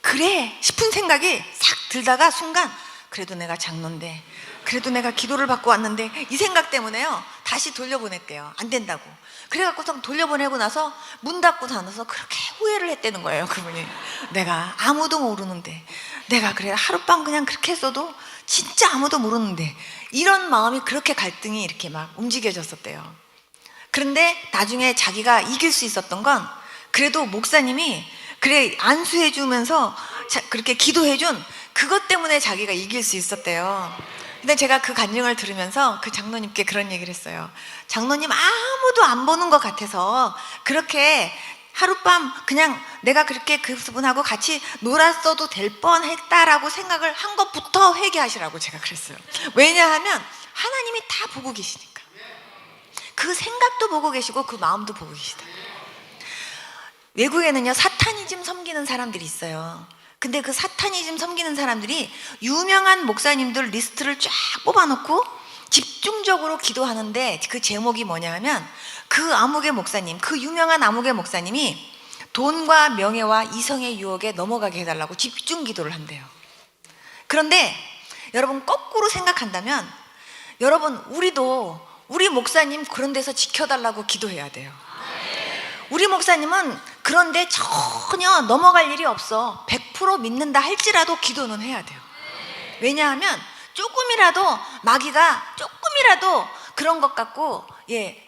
그래 싶은 생각이 싹 들다가 순간 그래도 내가 장로인데 그래도 내가 기도를 받고 왔는데 이 생각 때문에요 다시 돌려보냈대요. 안 된다고. 그래갖고서 돌려보내고 나서 문 닫고 나서 그렇게 후회를 했다는 거예요. 그분이 내가 아무도 모르는데 내가 그래 하룻밤 그냥 그렇게 했어도 진짜 아무도 모르는데 이런 마음이 그렇게 갈등이 이렇게 막 움직여졌었대요. 그런데 나중에 자기가 이길 수 있었던 건 그래도 목사님이 그래 안수해주면서 그렇게 기도해준 그것 때문에 자기가 이길 수 있었대요. 근데 제가 그 간증을 들으면서 그 장로님께 그런 얘기를 했어요. 장로님 아무도 안 보는 것 같아서 그렇게 하룻밤 그냥 내가 그렇게 그분하고 같이 놀았어도 될 뻔했다라고 생각을 한 것부터 회개하시라고 제가 그랬어요. 왜냐하면 하나님이 다 보고 계시니까. 그 생각도 보고 계시고 그 마음도 보고 계시다. 외국에는요 사타니즘 섬기는 사람들이 있어요. 근데 그 사타니즘 섬기는 사람들이 유명한 목사님들 리스트를 쫙 뽑아놓고 집중적으로 기도하는데 그 제목이 뭐냐 하면 그 아무개 목사님, 그 유명한 아무개 목사님이 돈과 명예와 이성의 유혹에 넘어가게 해달라고 집중 기도를 한대요. 그런데 여러분 거꾸로 생각한다면 여러분 우리 목사님 그런 데서 지켜달라고 기도해야 돼요. 우리 목사님은 그런데 전혀 넘어갈 일이 없어. 100% 믿는다 할지라도 기도는 해야 돼요. 왜냐하면 조금이라도 마귀가 조금이라도 그런 것 같고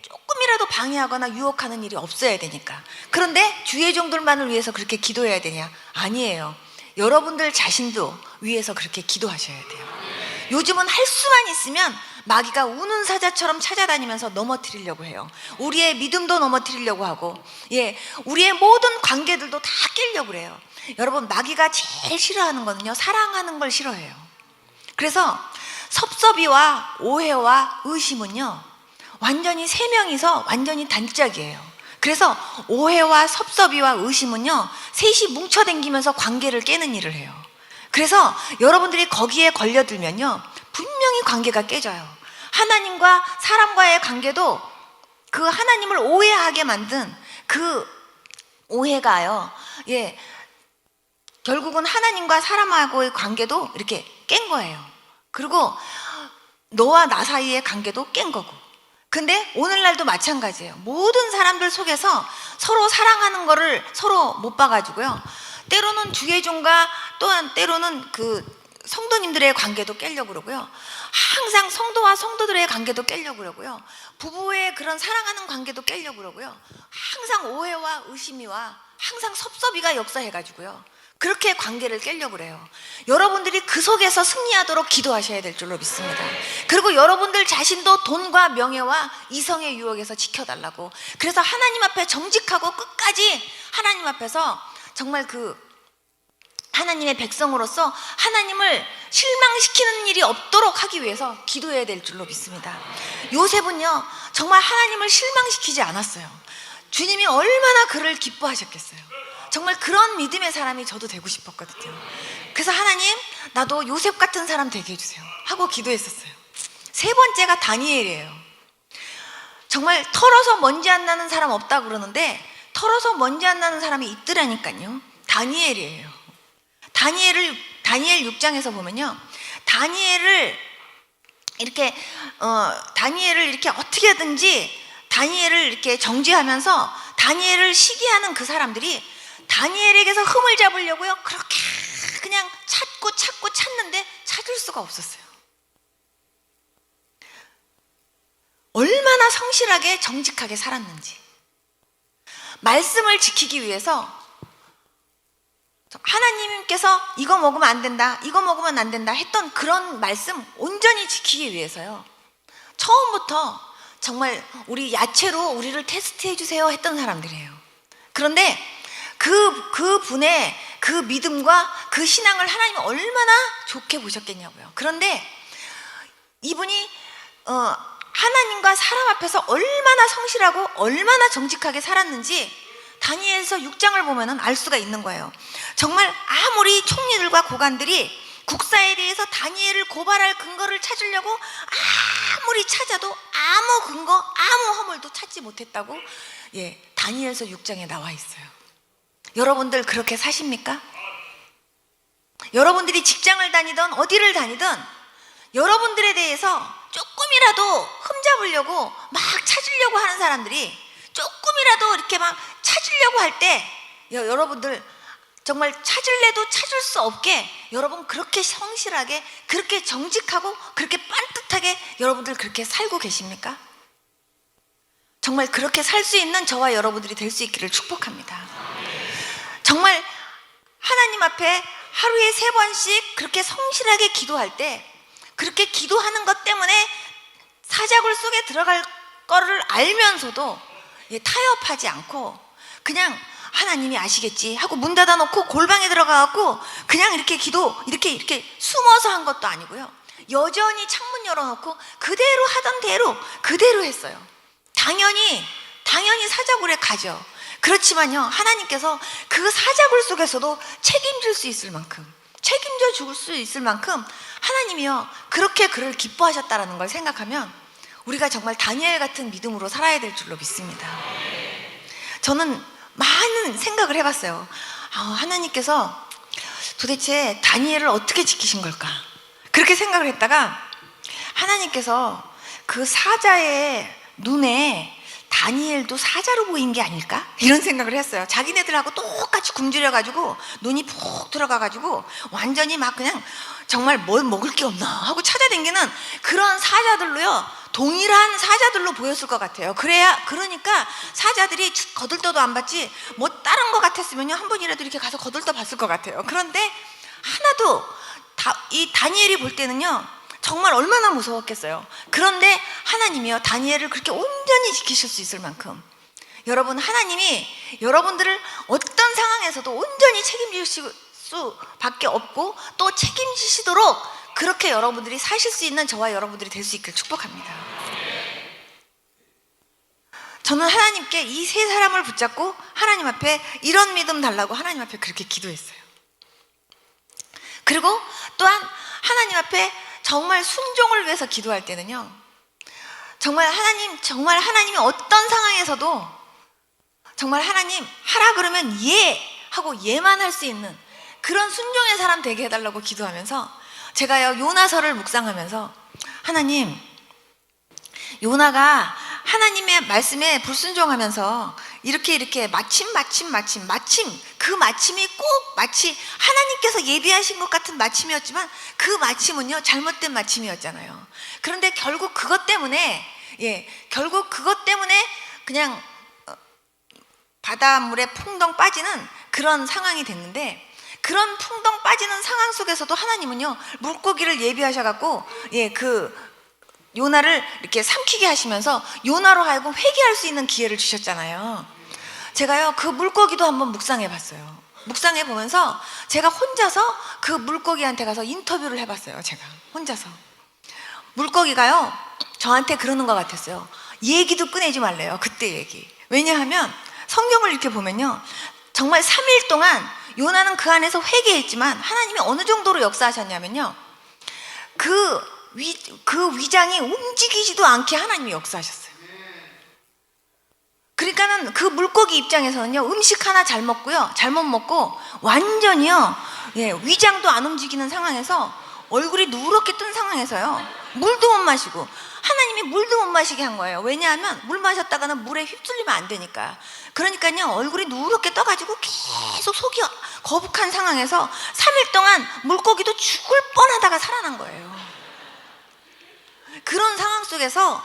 조금이라도 방해하거나 유혹하는 일이 없어야 되니까. 그런데 주의 종들만을 위해서 그렇게 기도해야 되냐? 아니에요. 여러분들 자신도 위해서 그렇게 기도하셔야 돼요. 요즘은 할 수만 있으면 마귀가 우는 사자처럼 찾아다니면서 넘어뜨리려고 해요. 우리의 믿음도 넘어뜨리려고 하고 우리의 모든 관계들도 다 깨려고 그래요. 여러분 마귀가 제일 싫어하는 거는요 사랑하는 걸 싫어해요. 그래서 섭섭이와 오해와 의심은요 완전히 세 명이서 완전히 단짝이에요. 그래서 오해와 섭섭이와 의심은요 셋이 뭉쳐다니면서 관계를 깨는 일을 해요. 그래서 여러분들이 거기에 걸려들면요 분명히 관계가 깨져요. 하나님과 사람과의 관계도 그 하나님을 오해하게 만든 그 오해가요 결국은 하나님과 사람하고의 관계도 이렇게 깬 거예요. 그리고 너와 나 사이의 관계도 깬 거고. 근데 오늘날도 마찬가지예요. 모든 사람들 속에서 서로 사랑하는 거를 서로 못 봐가지고요 때로는 주의 종과 또한 때로는 그 성도님들의 관계도 깨려고 그러고요. 항상 성도와 성도들의 관계도 깨려고 그러고요. 부부의 그런 사랑하는 관계도 깨려고 그러고요. 항상 오해와 의심이와 항상 섭섭이가 역사해가지고요. 그렇게 관계를 깨려고 그래요. 여러분들이 그 속에서 승리하도록 기도하셔야 될 줄로 믿습니다. 그리고 여러분들 자신도 돈과 명예와 이성의 유혹에서 지켜달라고. 그래서 하나님 앞에 정직하고 끝까지 하나님 앞에서 정말 하나님의 백성으로서 하나님을 실망시키는 일이 없도록 하기 위해서 기도해야 될 줄로 믿습니다. 요셉은요, 정말 하나님을 실망시키지 않았어요. 주님이 얼마나 그를 기뻐하셨겠어요. 정말 그런 믿음의 사람이 저도 되고 싶었거든요. 그래서 하나님, 나도 요셉 같은 사람 되게 해주세요 하고 기도했었어요. 세 번째가 다니엘이에요. 정말 털어서 먼지 안 나는 사람 없다 그러는데 털어서 먼지 안 나는 사람이 있더라니까요. 다니엘이에요. 다니엘 6장에서 보면요, 다니엘을 이렇게 어떻게든지 다니엘을 이렇게 정죄하면서 다니엘을 시기하는 그 사람들이 다니엘에게서 흠을 잡으려고요, 그렇게 그냥 찾고 찾는데 찾을 수가 없었어요. 얼마나 성실하게 정직하게 살았는지. 말씀을 지키기 위해서 하나님께서 이거 먹으면 안 된다, 이거 먹으면 안 된다 했던 그런 말씀 온전히 지키기 위해서요, 처음부터 정말 우리 야채로 우리를 테스트해 주세요 했던 사람들이에요. 그런데 그 분의 그 믿음과 그 신앙을 하나님이 얼마나 좋게 보셨겠냐고요. 그런데 이분이 하나님과 사람 앞에서 얼마나 성실하고 얼마나 정직하게 살았는지 다니엘서 6장을 보면은 알 수가 있는 거예요. 정말 아무리 총리들과 고관들이 국사에 대해서 다니엘을 고발할 근거를 찾으려고 아무리 찾아도 아무 근거, 아무 허물도 찾지 못했다고 다니엘서 6장에 나와 있어요. 여러분들 그렇게 사십니까? 여러분들이 직장을 다니든 어디를 다니든 여러분들에 대해서 조금이라도 흠잡으려고 막 찾으려고 하는 사람들이 조금이라도 이렇게 막 찾으려고 할 때 여러분들 정말 찾을래도 찾을 수 없게 여러분 그렇게 성실하게, 그렇게 정직하고, 그렇게 빤듯하게 여러분들 그렇게 살고 계십니까? 정말 그렇게 살 수 있는 저와 여러분들이 될 수 있기를 축복합니다. 정말 하나님 앞에 하루에 3번씩 그렇게 성실하게 기도할 때, 그렇게 기도하는 것 때문에 사자굴 속에 들어갈 거를 알면서도 타협하지 않고 그냥 하나님이 아시겠지 하고 문 닫아놓고 골방에 들어가갖고 그냥 이렇게 이렇게 숨어서 한 것도 아니고요, 여전히 창문 열어놓고 그대로 하던 대로 그대로 했어요. 당연히 사자굴에 가죠. 그렇지만요, 하나님께서 그 사자굴 속에서도 책임질 수 있을 만큼, 책임져 줄 수 있을 만큼 하나님이요 그렇게 그를 기뻐하셨다라는 걸 생각하면 우리가 정말 다니엘 같은 믿음으로 살아야 될 줄로 믿습니다. 저는 많은 생각을 해봤어요. 하나님께서 도대체 다니엘을 어떻게 지키신 걸까? 그렇게 생각을 했다가 하나님께서 그 사자의 눈에 다니엘도 사자로 보인 게 아닐까? 이런 생각을 했어요. 자기네들하고 똑같이 굶주려가지고 눈이 푹 들어가가지고 완전히 막 그냥 정말 뭘 먹을 게 없나 하고 찾아다니는 그런 사자들로요, 동일한 사자들로 보였을 것 같아요. 그러니까 사자들이 거들떠도 안 봤지 뭐 다른 거 같았으면요 한 번이라도 이렇게 가서 거들떠 봤을 것 같아요. 그런데 하나도 이 다니엘이 볼 때는요 정말 얼마나 무서웠겠어요. 그런데 하나님이요 다니엘을 그렇게 온전히 지키실 수 있을 만큼, 여러분, 하나님이 여러분들을 어떤 상황에서도 온전히 책임질 수밖에 없고 또 책임지시도록 그렇게 여러분들이 사실 수 있는 저와 여러분들이 될 수 있기를 축복합니다. 저는 하나님께 이 세 사람을 붙잡고 하나님 앞에 이런 믿음 달라고 하나님 앞에 그렇게 기도했어요. 그리고 또한 하나님 앞에 정말 순종을 위해서 기도할 때는요, 정말 하나님이 어떤 상황에서도 정말 하나님 하라 그러면 예 하고 예만 할 수 있는 그런 순종의 사람 되게 해달라고 기도하면서 제가요 요나서를 묵상하면서, 하나님, 요나가 하나님의 말씀에 불순종하면서 이렇게 마침 그 마침이 꼭 마치 하나님께서 예비하신 것 같은 마침이었지만 그 마침은요 잘못된 마침이었잖아요. 그런데 결국 그것 때문에 그냥 바닷물에 풍덩 빠지는 그런 상황이 됐는데, 그런 풍덩 빠지는 상황 속에서도 하나님은요 물고기를 예비하셔갖고 그 요나를 이렇게 삼키게 하시면서 요나로 하여금 회개할 수 있는 기회를 주셨잖아요. 제가요 그 물고기도 한번 묵상해 봤어요. 묵상해 보면서 제가 혼자서 그 물고기한테 가서 인터뷰를 해봤어요. 제가 혼자서. 물고기가요 저한테 그러는 것 같았어요. 얘기도 꺼내지 말래요. 그때 얘기. 왜냐하면 성경을 이렇게 보면요 정말 3일 동안 요나는 그 안에서 회개했지만 하나님이 어느 정도로 역사하셨냐면요 그 위장이 움직이지도 않게 하나님이 역사하셨어요. 그러니까는 그 물고기 입장에서는요 음식 하나 잘 먹고요 잘못 먹고 완전히요 위장도 안 움직이는 상황에서 얼굴이 누렇게 뜬 상황에서요 물도 못 마시고 하나님이 물도 못 마시게 한 거예요. 왜냐하면 물 마셨다가는 물에 휩쓸리면 안 되니까. 그러니까요 얼굴이 누렇게 떠가지고 계속 속이 거북한 상황에서 3일 동안 물고기도 죽을 뻔하다가 살아난 거예요. 그런 상황 속에서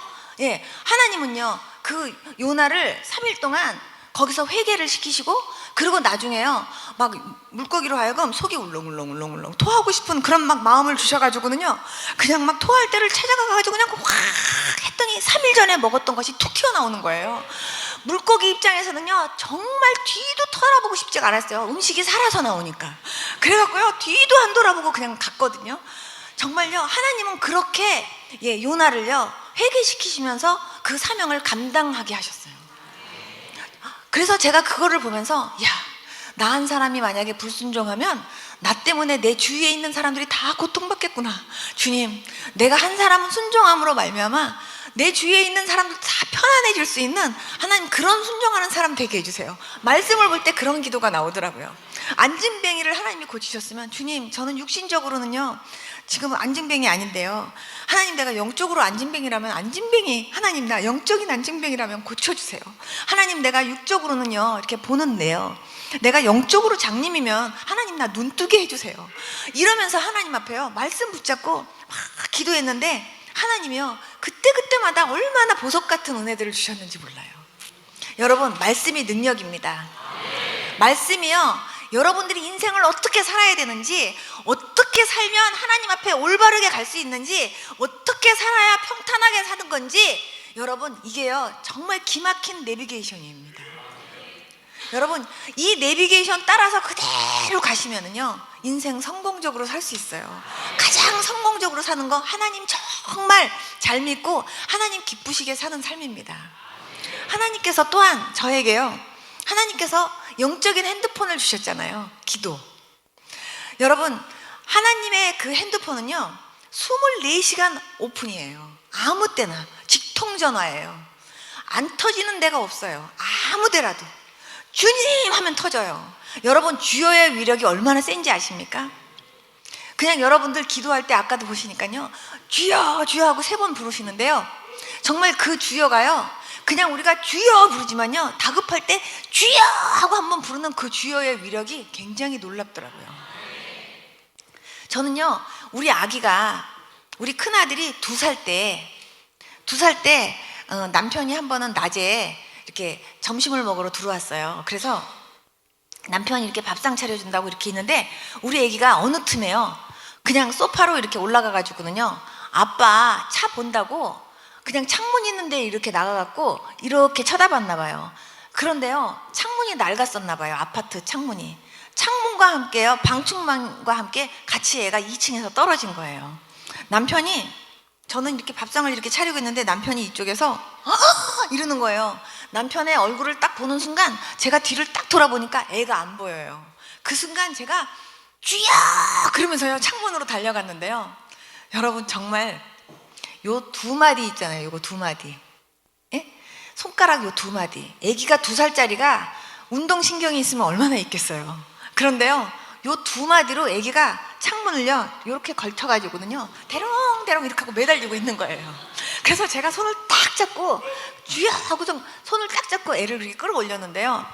하나님은요 그 요나를 3일 동안 거기서 회개를 시키시고 그리고 나중에요 막 물고기로 하여금 속이 울렁울렁 토하고 싶은 그런 막 마음을 주셔가지고는요 그냥 막 토할 때를 찾아가가지고 그냥 확 했더니 3일 전에 먹었던 것이 툭 튀어나오는 거예요. 물고기 입장에서는요 정말 뒤도 돌아보고 싶지가 않았어요. 음식이 살아서 나오니까. 그래갖고요 뒤도 안 돌아보고 그냥 갔거든요. 정말요 하나님은 그렇게 요나를요 회개시키시면서 그 사명을 감당하게 하셨어요. 그래서 제가 그거를 보면서 나 한 사람이 만약에 불순종하면 나 때문에 내 주위에 있는 사람들이 다 고통받겠구나. 주님, 내가 한 사람은 순종함으로 말미암아 내 주위에 있는 사람들 다 편안해질 수 있는 하나님 그런 순종하는 사람 되게 해주세요. 말씀을 볼 때 그런 기도가 나오더라고요. 안진뱅이를 하나님이 고치셨으면 주님 저는 육신적으로는요 지금 안진뱅이 아닌데요 하나님 내가 영적으로 안진뱅이라면 안진뱅이 하나님 나 영적인 안진뱅이라면 고쳐주세요. 하나님 내가 육적으로는요 이렇게 보는데요 내가 영적으로 장님이면 하나님 나 눈뜨게 해주세요. 이러면서 하나님 앞에요 말씀 붙잡고 막 기도했는데 하나님이요 그때그때마다 얼마나 보석 같은 은혜들을 주셨는지 몰라요. 여러분 말씀이 능력입니다. 말씀이요 여러분들이 인생을 어떻게 살아야 되는지 어떻게 살면 하나님 앞에 올바르게 갈 수 있는지 어떻게 살아야 평탄하게 사는 건지 여러분 이게요 정말 기막힌 내비게이션입니다. 여러분 이 내비게이션 따라서 그대로 가시면은요 인생 성공적으로 살 수 있어요. 가장 성공적으로 사는 거 하나님 정말 잘 믿고 하나님 기쁘시게 사는 삶입니다. 하나님께서 또한 저에게요 하나님께서 영적인 핸드폰을 주셨잖아요. 기도. 여러분 하나님의 그 핸드폰은요 24시간 오픈이에요. 아무 때나 직통전화예요. 안 터지는 데가 없어요. 아무 데라도 주님 하면 터져요. 여러분 주여의 위력이 얼마나 센지 아십니까? 그냥 여러분들 기도할 때 아까도 보시니까요 주여 주여 하고 3번 부르시는데요 정말 그 주여가요 그냥 우리가 주여 부르지만요 다급할 때 주여 하고 한번 부르는 그 주여의 위력이 굉장히 놀랍더라고요. 저는요 우리 아기가 우리 큰아들이 2살 때 남편이 한 번은 낮에 이렇게 점심을 먹으러 들어왔어요. 그래서 남편이 이렇게 밥상 차려준다고 이렇게 있는데 우리 아기가 어느 틈에요 그냥 소파로 이렇게 올라가 가지고는요 아빠 차 본다고 그냥 창문 있는데 이렇게 나가갖고 이렇게 쳐다봤나 봐요. 그런데요 창문이 낡았었나 봐요. 아파트 창문이. 창문과 함께요 방충망과 함께 같이 애가 2층에서 떨어진 거예요. 남편이 저는 이렇게 밥상을 이렇게 차리고 있는데 남편이 이쪽에서 이러는 거예요. 남편의 얼굴을 딱 보는 순간 제가 뒤를 딱 돌아보니까 애가 안 보여요. 그 순간 제가 주여 그러면서요 창문으로 달려갔는데요 여러분 정말 요 2마디 있잖아요. 요거 2마디 손가락 요 2마디 아기가 2살짜리가 운동신경이 있으면 얼마나 있겠어요. 그런데요 요 2마디로 아기가 창문을요 이렇게 걸쳐가지고는요 대롱대롱 이렇게 하고 매달리고 있는 거예요. 그래서 제가 손을 딱 잡고 주여 하고 좀 손을 딱 잡고 애를 이렇게 끌어올렸는데요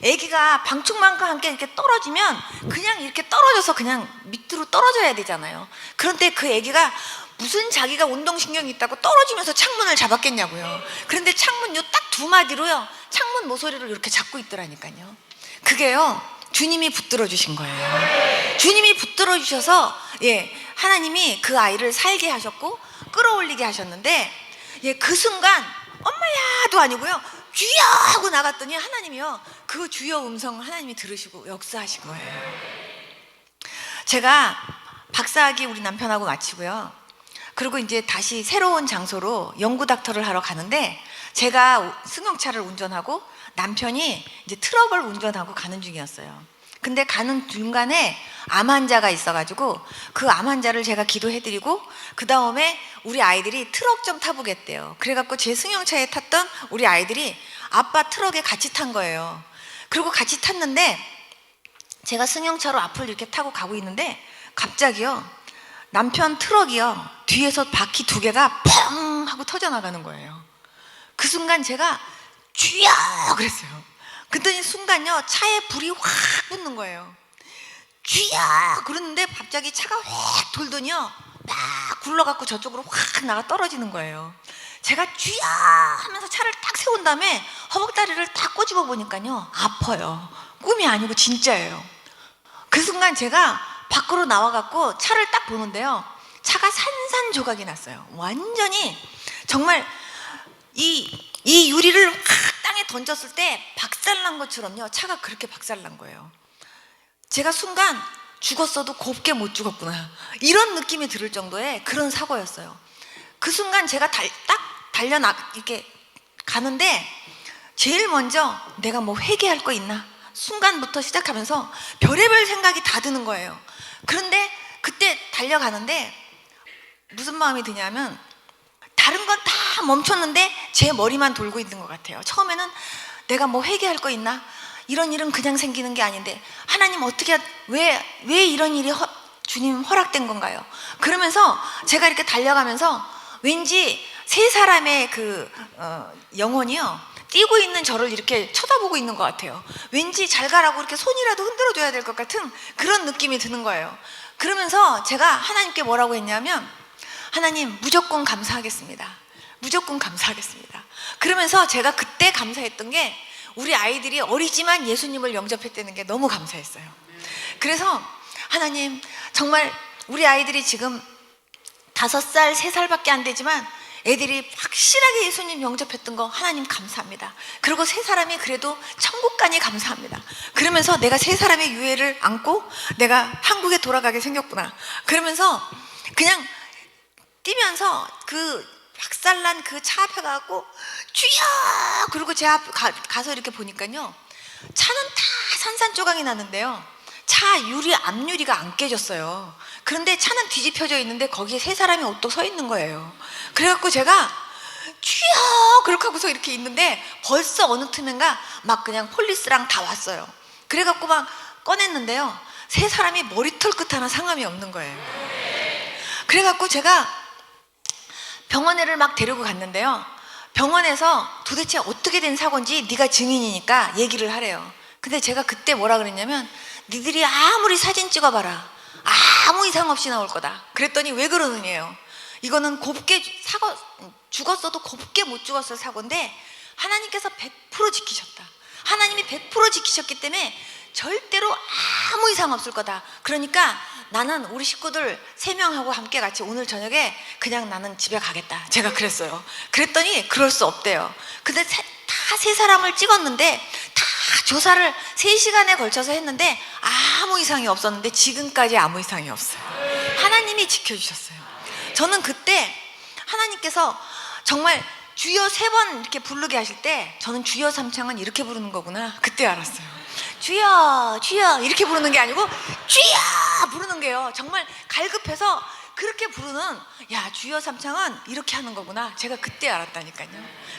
아기가 방충망과 함께 이렇게 떨어지면 그냥 이렇게 떨어져서 그냥 밑으로 떨어져야 되잖아요. 그런데 그 아기가 무슨 자기가 운동신경이 있다고 떨어지면서 창문을 잡았겠냐고요. 그런데 창문 요 딱 2마디로요 창문 모서리를 이렇게 잡고 있더라니까요. 그게요 주님이 붙들어 주신 거예요. 주님이 붙들어 주셔서 하나님이 그 아이를 살게 하셨고 끌어올리게 하셨는데 그 순간 엄마야도 아니고요, 주여 하고 나갔더니 하나님이요, 그 주여 음성을 하나님이 들으시고 역사하신 거예요. 제가 박사학위 우리 남편하고 마치고요, 그리고 이제 다시 새로운 장소로 연구 닥터를 하러 가는데, 제가 승용차를 운전하고 남편이 이제 트럭을 운전하고 가는 중이었어요. 근데 가는 중간에 암 환자가 있어가지고 그 암 환자를 제가 기도해드리고, 그 다음에 우리 아이들이 트럭 좀 타보겠대요. 그래갖고 제 승용차에 탔던 우리 아이들이 아빠 트럭에 같이 탄 거예요. 그리고 같이 탔는데 제가 승용차로 앞을 이렇게 타고 가고 있는데 갑자기요, 남편 트럭이요, 뒤에서 바퀴 2개가 펑 하고 터져나가는 거예요. 그 순간 제가 주여 그랬어요. 그랬더니 순간요, 차에 불이 확 붙는 거예요. 주여 그러는데 갑자기 차가 확 돌더니요, 막 굴러갖고 저쪽으로 확 나가 떨어지는 거예요. 제가 주여 하면서 차를 딱 세운 다음에 허벅다리를 딱 꼬집어 보니까요, 아파요. 꿈이 아니고 진짜예요. 그 순간 제가 밖으로 나와갖고 차를 딱 보는데요, 차가 산산조각이 났어요. 완전히 정말 이 유리를 확 땅에 던졌을 때 박살난 것처럼요, 차가 그렇게 박살난 거예요. 제가 순간 죽었어도 곱게 못 죽었구나, 이런 느낌이 들을 정도의 그런 사고였어요. 그 순간 제가 딱 이렇게 가는데 제일 먼저 내가 뭐 회개할 거 있나 순간부터 시작하면서 별의별 생각이 다 드는 거예요. 그런데 그때 달려가는데 무슨 마음이 드냐면, 다른 건 다 멈췄는데 제 머리만 돌고 있는 것 같아요. 처음에는 내가 뭐 회개할 거 있나, 이런 일은 그냥 생기는 게 아닌데 하나님 어떻게, 왜 이런 일이 주님 허락된 건가요? 그러면서 제가 이렇게 달려가면서 왠지 세 사람의 영혼이요, 뛰고 있는 저를 이렇게 쳐다보고 있는 것 같아요. 왠지 잘 가라고 이렇게 손이라도 흔들어줘야 될 것 같은 그런 느낌이 드는 거예요. 그러면서 제가 하나님께 뭐라고 했냐면, 하나님 무조건 감사하겠습니다. 무조건 감사하겠습니다. 그러면서 제가 그때 감사했던 게, 우리 아이들이 어리지만 예수님을 영접했다는 게 너무 감사했어요. 그래서 하나님, 정말 우리 아이들이 지금 5살, 3살밖에 안 되지만 애들이 확실하게 예수님 영접했던 거 하나님 감사합니다. 그리고 3사람이 그래도 천국 가니 감사합니다. 그러면서 내가 3사람의 유해를 안고 내가 한국에 돌아가게 생겼구나. 그러면서 그냥 뛰면서 그 박살난 그 차 앞에 가고 주여! 그리고 제 앞 가서 이렇게 보니까요, 차는 다 산산조각이 나는데요, 차 유리 앞유리가 안 깨졌어요. 그런데 차는 뒤집혀져 있는데 거기에 3사람이 오뚝 서 있는 거예요. 그래갖고 제가 주여! 그렇게 하고서 이렇게 있는데 벌써 어느 틈인가 막 그냥 폴리스랑 다 왔어요. 그래갖고 막 꺼냈는데요, 3사람이 머리털 끝 하나 상함이 없는 거예요. 그래갖고 제가 병원에를 막 데리고 갔는데요, 병원에서 도대체 어떻게 된 사고인지 네가 증인이니까 얘기를 하래요. 근데 제가 그때 뭐라 그랬냐면, 니들이 아무리 사진 찍어봐라 아무 이상 없이 나올 거다. 그랬더니 왜 그러느냐요, 이거는 곱게 죽었어도 곱게 못 죽었을 사고인데 하나님께서 100% 지키셨다. 하나님이 100% 지키셨기 때문에 절대로 아무 이상 없을 거다. 그러니까 나는 우리 식구들 3명하고 함께 같이 오늘 저녁에 그냥 나는 집에 가겠다. 제가 그랬어요. 그랬더니 그럴 수 없대요. 근데 다 3사람을 찍었는데 다 조사를 3시간에 걸쳐서 했는데 아무 이상이 없었는데 지금까지 아무 이상이 없어요. 하나님이 지켜주셨어요. 저는 그때 하나님께서 정말 주여 3번 이렇게 부르게 하실 때 저는 주여 삼창은 이렇게 부르는 거구나 그때 알았어요. 주여 주여 이렇게 부르는 게 아니고 주여 부르는 게요, 정말 갈급해서 그렇게 부르는, 야 주여 삼창은 이렇게 하는 거구나 제가 그때 알았다니까요.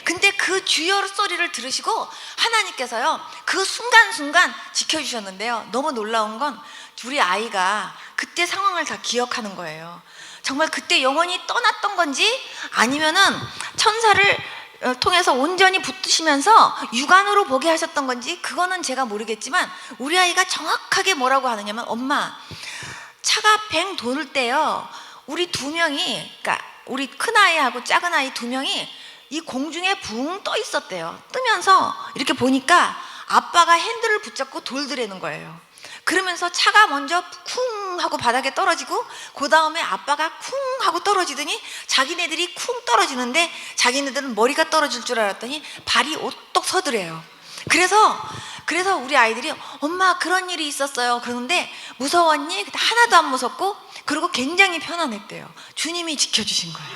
근데 그 주여 소리를 들으시고 하나님께서요 그 순간순간 지켜주셨는데요, 너무 놀라운 건 우리 아이가 그때 상황을 다 기억하는 거예요. 정말 그때 영혼이 떠났던 건지 아니면은 천사를 통해서 온전히 붙으시면서 육안으로 보게 하셨던 건지 그거는 제가 모르겠지만, 우리 아이가 정확하게 뭐라고 하느냐면, 엄마 차가 뱅 돌을 때요, 우리 2명이, 그러니까 우리 큰아이하고 작은아이 2명이 이 공중에 붕 떠 있었대요. 뜨면서 이렇게 보니까 아빠가 핸들을 붙잡고 돌드래는 거예요. 그러면서 차가 먼저 쿵 하고 바닥에 떨어지고 그 다음에 아빠가 쿵 하고 떨어지더니 자기네들이 쿵 떨어지는데 자기네들은 머리가 떨어질 줄 알았더니 발이 오똑 서더래요. 그래서 우리 아이들이 엄마 그런 일이 있었어요. 그러는데 무서웠니? 하나도 안 무섭고 그리고 굉장히 편안했대요. 주님이 지켜주신 거예요.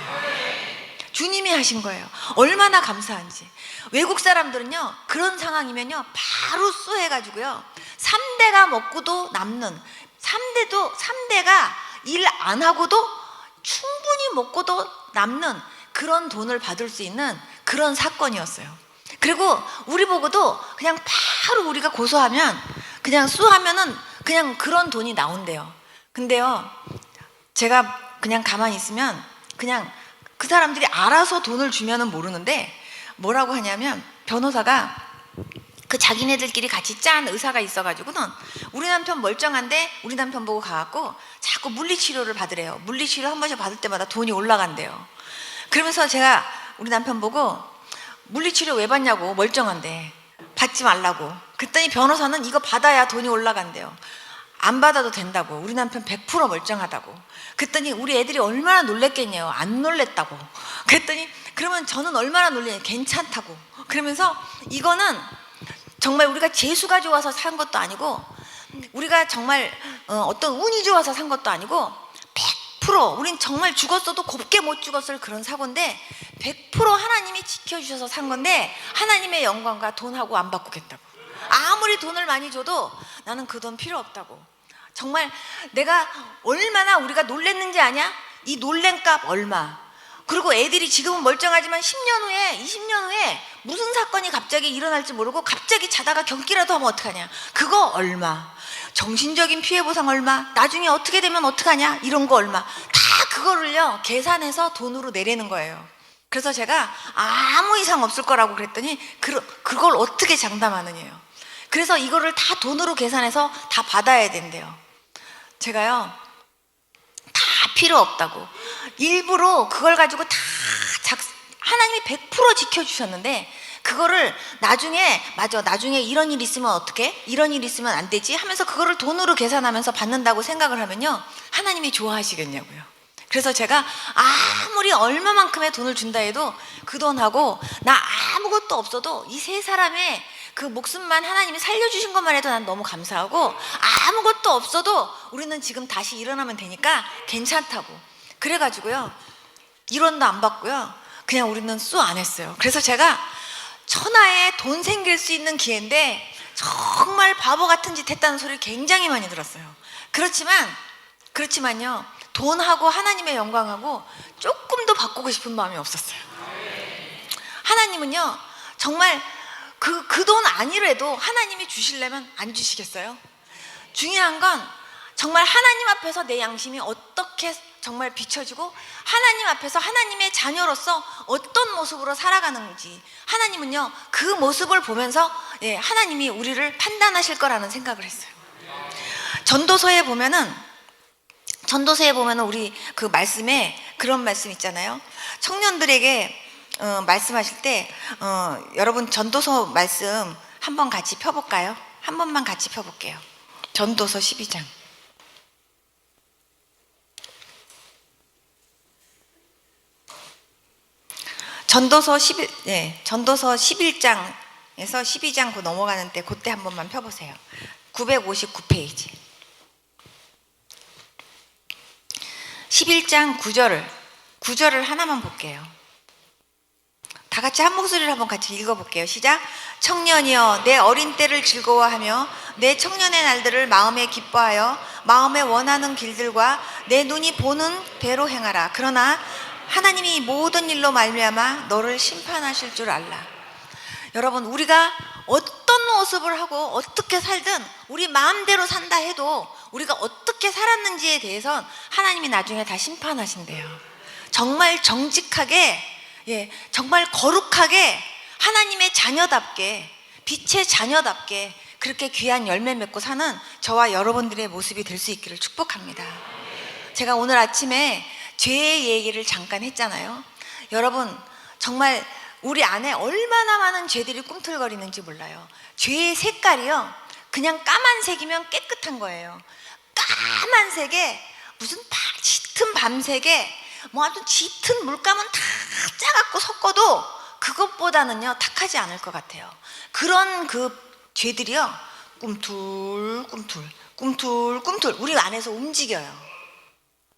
주님이 하신 거예요. 얼마나 감사한지. 외국 사람들은요 그런 상황이면요 바로 쏘해가지고요 3대가 먹고도 남는 3대가 일 안 하고도 충분히 먹고도 남는 그런 돈을 받을 수 있는 그런 사건이었어요. 그리고 우리 보고도 그냥 바로 우리가 고소하면 그냥 수하면은 그냥 그런 돈이 나온대요. 근데요 제가 그냥 가만히 있으면 그냥 그 사람들이 알아서 돈을 주면은 모르는데 뭐라고 하냐면 변호사가 그 자기네들끼리 같이 짠 의사가 있어가지고는 우리 남편 멀쩡한데 우리 남편 보고 가갖고 자꾸 물리치료를 받으래요. 물리치료 한 번씩 받을 때마다 돈이 올라간대요. 그러면서 제가 우리 남편 보고 물리치료 왜 받냐고 멀쩡한데 받지 말라고 그랬더니 변호사는 이거 받아야 돈이 올라간대요. 안 받아도 된다고. 우리 남편 100% 멀쩡하다고. 그랬더니 우리 애들이 얼마나 놀랬겠냐요. 안 놀랬다고. 그랬더니 그러면 저는 얼마나 놀랬냐요. 괜찮다고. 그러면서 이거는 정말 우리가 재수가 좋아서 산 것도 아니고 우리가 정말 어떤 운이 좋아서 산 것도 아니고 100% 우린 정말 죽었어도 곱게 못 죽었을 그런 사고인데 100% 하나님이 지켜주셔서 산 건데 하나님의 영광과 돈하고 안 바꾸겠다고. 아무리 돈을 많이 줘도 나는 그 돈 필요 없다고. 정말 내가 얼마나 우리가 놀랬는지 아냐? 이 놀랜 값 얼마. 그리고 애들이 지금은 멀쩡하지만 10년 후에 20년 후에 무슨 사건이 갑자기 일어날지 모르고 갑자기 자다가 경기라도 하면 어떡하냐. 그거 얼마. 정신적인 피해보상 얼마. 나중에 어떻게 되면 어떡하냐. 이런 거 얼마. 다 그거를요 계산해서 돈으로 내리는 거예요. 그래서 제가 아무 이상 없을 거라고 그랬더니 그걸 어떻게 장담하느냐요. 그래서 이거를 다 돈으로 계산해서 다 받아야 된대요. 제가요 다 필요 없다고 일부러 그걸 가지고 다 하나님이 100% 지켜주셨는데 그거를 나중에 나중에 이런 일 있으면 어떡해? 이런 일 있으면 안 되지? 하면서 그거를 돈으로 계산하면서 받는다고 생각을 하면요 하나님이 좋아하시겠냐고요. 그래서 제가 아무리 얼마만큼의 돈을 준다 해도 그 돈하고 나 아무것도 없어도 이 세 사람의 그 목숨만 하나님이 살려주신 것만 해도 난 너무 감사하고 아무것도 없어도 우리는 지금 다시 일어나면 되니까 괜찮다고. 그래가지고요 1원도 안 받고요 그냥 우리는 수 안 했어요. 그래서 제가 천하에 돈 생길 수 있는 기회인데 정말 바보 같은 짓 했다는 소리를 굉장히 많이 들었어요. 그렇지만요 돈하고 하나님의 영광하고 조금도 바꾸고 싶은 마음이 없었어요. 하나님은요 정말 그 돈 아니래도 하나님이 주시려면 안 주시겠어요? 중요한 건 정말 하나님 앞에서 내 양심이 어떻게 정말 비춰지고 하나님 앞에서 하나님의 자녀로서 어떤 모습으로 살아가는지 하나님은요 그 모습을 보면서 하나님이 우리를 판단하실 거라는 생각을 했어요. 전도서에 보면은 우리 그 말씀에 그런 말씀 있잖아요. 청년들에게 말씀하실 때 여러분 전도서 말씀 한번 같이 펴볼까요? 한 번만 같이 펴볼게요. 전도서 12장. 전도서 11장에서 12장 그 넘어가는 때 그때 한 번만 펴보세요. 959페이지. 11장 9절을 하나만 볼게요. 다 같이 한 목소리를 한번 같이 읽어볼게요. 시작. 청년이여 내 어린 때를 즐거워하며 내 청년의 날들을 마음에 기뻐하여 마음에 원하는 길들과 내 눈이 보는 대로 행하라. 그러나 하나님이 모든 일로 말미암아 너를 심판하실 줄 알라. 여러분 우리가 어떤 모습을 하고 어떻게 살든 우리 마음대로 산다 해도 우리가 어떻게 살았는지에 대해선 하나님이 나중에 다 심판하신대요. 정말 정직하게 정말 거룩하게 하나님의 자녀답게 빛의 자녀답게 그렇게 귀한 열매 맺고 사는 저와 여러분들의 모습이 될 수 있기를 축복합니다. 제가 오늘 아침에 죄의 얘기를 잠깐 했잖아요. 여러분 정말 우리 안에 얼마나 많은 죄들이 꿈틀거리는지 몰라요. 죄의 색깔이요, 그냥 까만색이면 깨끗한 거예요. 까만색에 무슨 짙은 밤색에 뭐 아주 짙은 물감은 다 짜갖고 섞어도 그것보다는요 탁하지 않을 것 같아요. 그런 그 죄들이요 꿈틀꿈틀 우리 안에서 움직여요.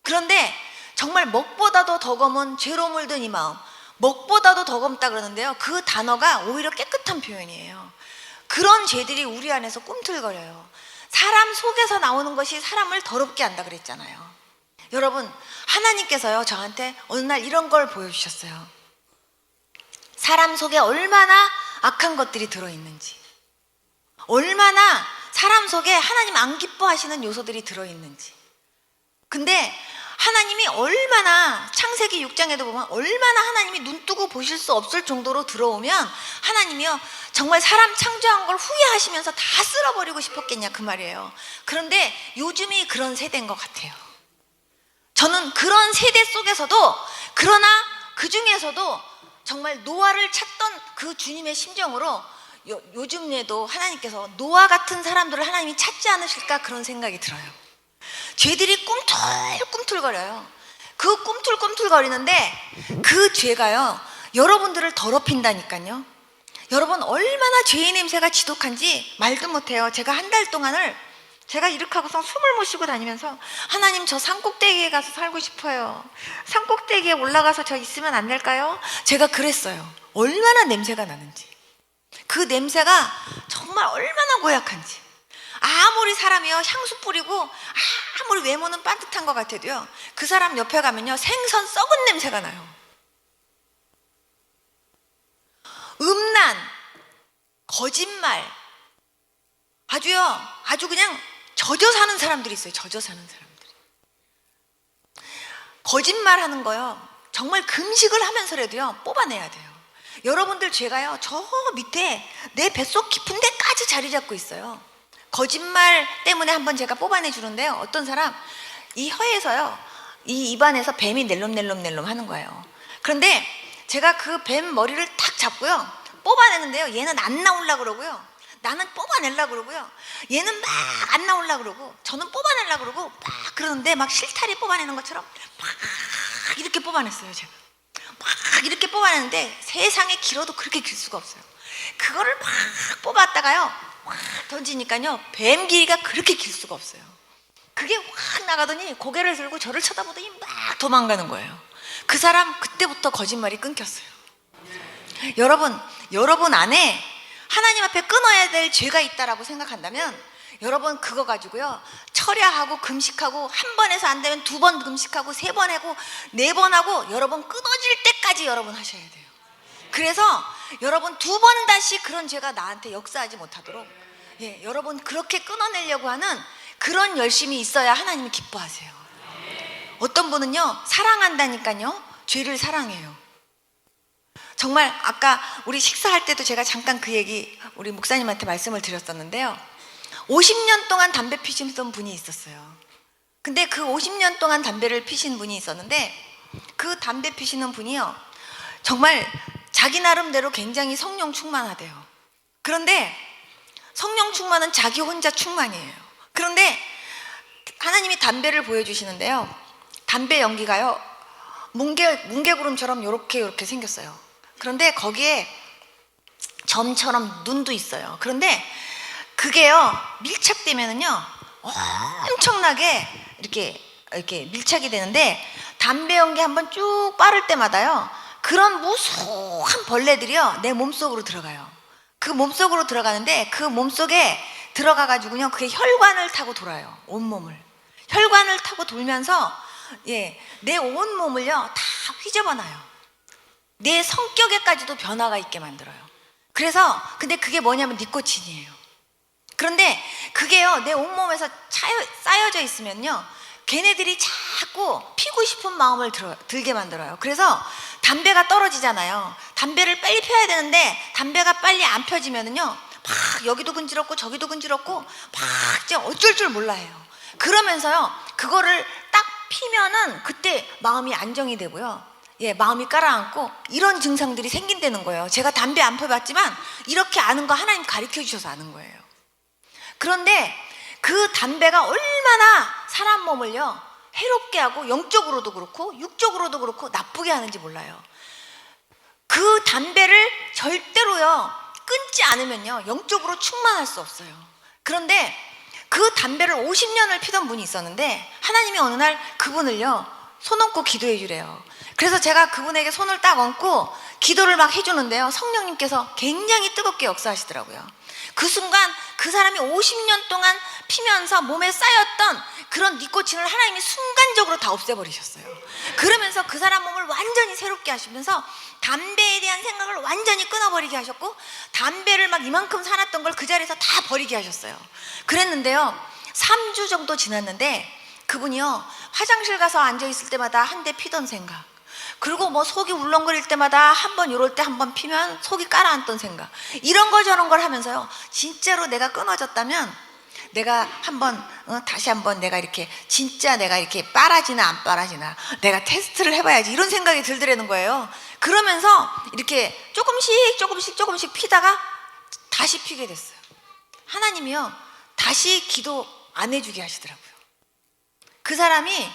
그런데 정말 먹보다도 더 검은 죄로 물든 이 마음, 먹보다도 더 검다 그러는데요, 그 단어가 오히려 깨끗한 표현이에요. 그런 죄들이 우리 안에서 꿈틀거려요. 사람 속에서 나오는 것이 사람을 더럽게 한다 그랬잖아요. 여러분, 하나님께서요 저한테 어느 날 이런 걸 보여주셨어요. 사람 속에 얼마나 악한 것들이 들어있는지, 얼마나 사람 속에 하나님 안 기뻐하시는 요소들이 들어있는지. 근데 하나님이 얼마나, 창세기 6장에도 보면 얼마나 하나님이 눈 뜨고 보실 수 없을 정도로 들어오면 하나님이요 정말 사람 창조한 걸 후회하시면서 다 쓸어버리고 싶었겠냐 그 말이에요. 그런데 요즘이 그런 세대인 것 같아요. 저는 그런 세대 속에서도, 그러나 그 중에서도 정말 노아를 찾던 그 주님의 심정으로 요즘에도 하나님께서 노아 같은 사람들을 하나님이 찾지 않으실까 그런 생각이 들어요. 죄들이 꿈틀꿈틀거려요. 그 꿈틀꿈틀거리는데 그 죄가요 여러분들을 더럽힌다니까요. 여러분, 얼마나 죄의 냄새가 지독한지 말도 못해요. 제가 한 달 동안을 제가 이렇게 하고서 숨을 못 쉬고 다니면서, 하나님 저 산꼭대기에 가서 살고 싶어요. 산꼭대기에 올라가서 저 있으면 안 될까요? 제가 그랬어요. 얼마나 냄새가 나는지, 그 냄새가 정말 얼마나 고약한지. 아무리 사람이요 향수 뿌리고 아무리 외모는 반듯한 것 같아도요 그 사람 옆에 가면요 생선 썩은 냄새가 나요. 음란, 거짓말, 아주 그냥 젖어 사는 사람들이 있어요. 젖어 사는 사람들이. 거짓말 하는 거요 정말 금식을 하면서라도요 뽑아내야 돼요. 여러분들 죄가요 저 밑에 내 뱃속 깊은 데까지 자리 잡고 있어요. 거짓말 때문에 한번 제가 뽑아내 주는데요, 어떤 사람 이 혀에서요 이 입안에서 뱀이 낼름낼름 하는 거예요. 그런데 제가 그 뱀 머리를 탁 잡고요 뽑아내는데요, 얘는 안 나오려고 그러고요, 나는 뽑아내려고 그러고요, 얘는 막 안 나오려고 그러고, 저는 뽑아내려고 그러고 막 그러는데 막 실타리 뽑아내는 것처럼 막 이렇게 뽑아냈어요. 제가 막 이렇게 뽑아내는데 세상에 길어도 그렇게 길 수가 없어요. 그거를 막 뽑았다가요 확 던지니까요 뱀 길이가 그렇게 길 수가 없어요. 그게 확 나가더니 고개를 들고 저를 쳐다보더니 막 도망가는 거예요. 그 사람 그때부터 거짓말이 끊겼어요. 여러분 안에 하나님 앞에 끊어야 될 죄가 있다라고 생각한다면 여러분 그거 가지고요 철야하고 금식하고, 한 번 해서 안 되면 2번 금식하고, 3번 하고, 4번 하고, 여러분 끊어질 때까지 여러분 하셔야 돼요. 그래서 여러분 2번 다시 그런 죄가 나한테 역사하지 못하도록, 여러분 그렇게 끊어내려고 하는 그런 열심이 있어야 하나님이 기뻐하세요. 어떤 분은요 사랑한다니까요 죄를 사랑해요. 정말 아까 우리 식사할 때도 제가 잠깐 그 얘기 우리 목사님한테 말씀을 드렸었는데요, 50년 동안 담배 피시던 분이 있었어요. 근데 그 50년 동안 담배를 피신 분이 있었는데, 그 담배 피시는 분이요 정말 자기 나름대로 굉장히 성령 충만하대요. 그런데 성령 충만은 자기 혼자 충만이에요. 그런데 하나님이 담배를 보여주시는데요, 담배 연기가요 뭉게구름처럼 요렇게 생겼어요. 그런데 거기에 점처럼 눈도 있어요. 그런데 그게요 밀착되면은요 엄청나게 이렇게 밀착이 되는데, 담배 연기 한번 쭉 빠를 때마다요 그런 무수한 벌레들이요 내 몸속으로 들어가요. 그 몸속으로 들어가는데 그 몸속에 들어가가지고요 그게 혈관을 타고 돌아요. 온몸을 혈관을 타고 돌면서 내 온몸을요 다 휘저어 놔요. 내 성격에까지도 변화가 있게 만들어요. 그래서 근데 그게 뭐냐면 니코틴이에요. 그런데 그게요 내 온몸에서 쌓여져 있으면요 걔네들이 자꾸 피고 싶은 마음을 들게 만들어요. 그래서 담배가 떨어지잖아요. 담배를 빨리 펴야 되는데 담배가 빨리 안 펴지면은요 막 여기도 근지럽고 저기도 근지럽고 막 이제 어쩔 줄 몰라 해요. 그러면서요 그거를 딱 피면은 그때 마음이 안정이 되고요 마음이 가라앉고 이런 증상들이 생긴다는 거예요. 제가 담배 안 펴봤지만 이렇게 아는 거 하나님 가르쳐 주셔서 아는 거예요. 그런데 그 담배가 얼마나 사람 몸을요 해롭게 하고 영적으로도 그렇고 육적으로도 그렇고 나쁘게 하는지 몰라요. 그 담배를 절대로요 끊지 않으면요 영적으로 충만할 수 없어요. 그런데 그 담배를 50년을 피던 분이 있었는데 하나님이 어느 날 그분을요 손 얹고 기도해 주래요. 그래서 제가 그분에게 손을 딱 얹고 기도를 막 해주는데요 성령님께서 굉장히 뜨겁게 역사하시더라고요. 그 순간 그 사람이 50년 동안 피면서 몸에 쌓였던 그런 니코틴을 하나님이 순간적으로 다 없애버리셨어요. 그러면서 그 사람 몸을 완전히 새롭게 하시면서 담배에 대한 생각을 완전히 끊어버리게 하셨고 담배를 막 이만큼 사놨던 걸 그 자리에서 다 버리게 하셨어요. 그랬는데요 3주 정도 지났는데 그분이요 화장실 가서 앉아있을 때마다 한 대 피던 생각, 그리고 뭐 속이 울렁거릴 때마다 한 번 이럴 때 한 번 피면 속이 가라앉던 생각, 이런 거 저런 걸 하면서요 진짜로 내가 끊어졌다면 내가 한번 다시 한번 내가 이렇게 진짜 내가 이렇게 빨아지나 안 빨아지나 내가 테스트를 해봐야지 이런 생각이 들더라는 거예요. 그러면서 이렇게 조금씩 피다가 다시 피게 됐어요. 하나님이요 다시 기도 안 해주게 하시더라고요. 그 사람이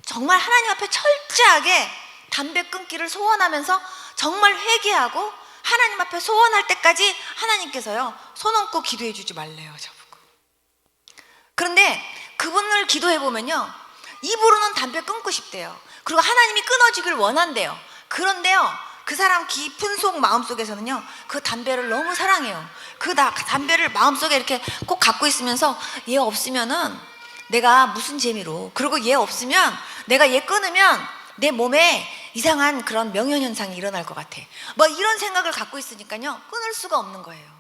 정말 하나님 앞에 철저하게 담배 끊기를 소원하면서 정말 회개하고 하나님 앞에 소원할 때까지 하나님께서요 손 얹고 기도해 주지 말래요 저보고. 그런데 그분을 기도해 보면요 입으로는 담배 끊고 싶대요. 그리고 하나님이 끊어지길 원한대요. 그런데요 그 사람 깊은 속 마음속에서는요 그 담배를 너무 사랑해요. 그 담배를 마음속에 이렇게 꼭 갖고 있으면서 얘 없으면은 내가 무슨 재미로, 그리고 얘 없으면 내가 얘 끊으면 내 몸에 이상한 그런 명현현상이 일어날 것 같아, 뭐 이런 생각을 갖고 있으니까요 끊을 수가 없는 거예요.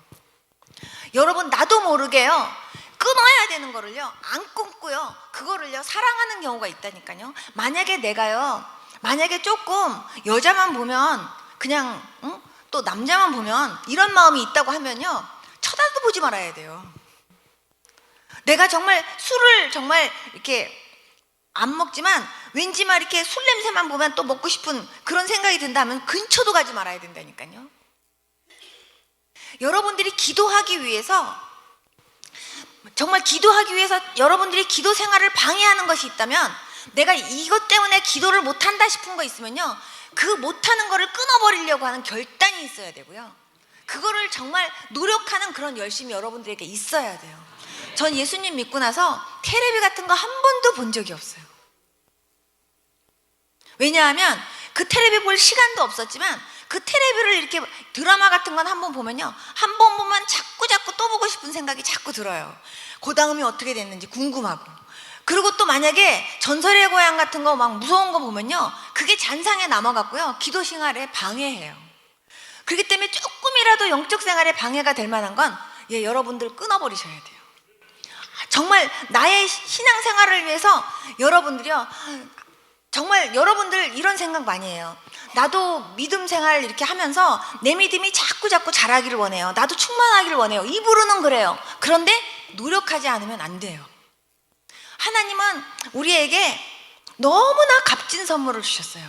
여러분 나도 모르게요 끊어야 되는 거를요 안 끊고요 그거를요 사랑하는 경우가 있다니까요. 만약에 조금 여자만 보면 그냥 또 남자만 보면 이런 마음이 있다고 하면요 쳐다도 보지 말아야 돼요. 내가 정말 술을 정말 이렇게 안 먹지만 왠지 막 이렇게 술 냄새만 보면 또 먹고 싶은 그런 생각이 든다면 근처도 가지 말아야 된다니까요. 여러분들이 기도하기 위해서, 정말 기도하기 위해서 여러분들이 기도 생활을 방해하는 것이 있다면, 내가 이것 때문에 기도를 못한다 싶은 거 있으면요 그 못하는 거를 끊어버리려고 하는 결단이 있어야 되고요 그거를 정말 노력하는 그런 열심이 여러분들에게 있어야 돼요. 전 예수님 믿고 나서 테레비 같은 거 한 번도 본 적이 없어요. 왜냐하면 그 테레비 볼 시간도 없었지만 그 테레비를 이렇게 드라마 같은 건 한 번 보면요 한 번 보면 자꾸 또 보고 싶은 생각이 자꾸 들어요. 그 다음이 어떻게 됐는지 궁금하고, 그리고 또 만약에 전설의 고향 같은 거 막 무서운 거 보면요 그게 잔상에 남아갖고요 기도 생활에 방해해요. 그렇기 때문에 조금이라도 영적 생활에 방해가 될 만한 건 여러분들 끊어버리셔야 돼요. 정말 나의 신앙생활을 위해서 여러분들이요 정말 여러분들 이런 생각 많이 해요. 나도 믿음 생활 이렇게 하면서 내 믿음이 자꾸 자라기를 원해요. 나도 충만하기를 원해요. 입으로는 그래요. 그런데 노력하지 않으면 안 돼요. 하나님은 우리에게 너무나 값진 선물을 주셨어요.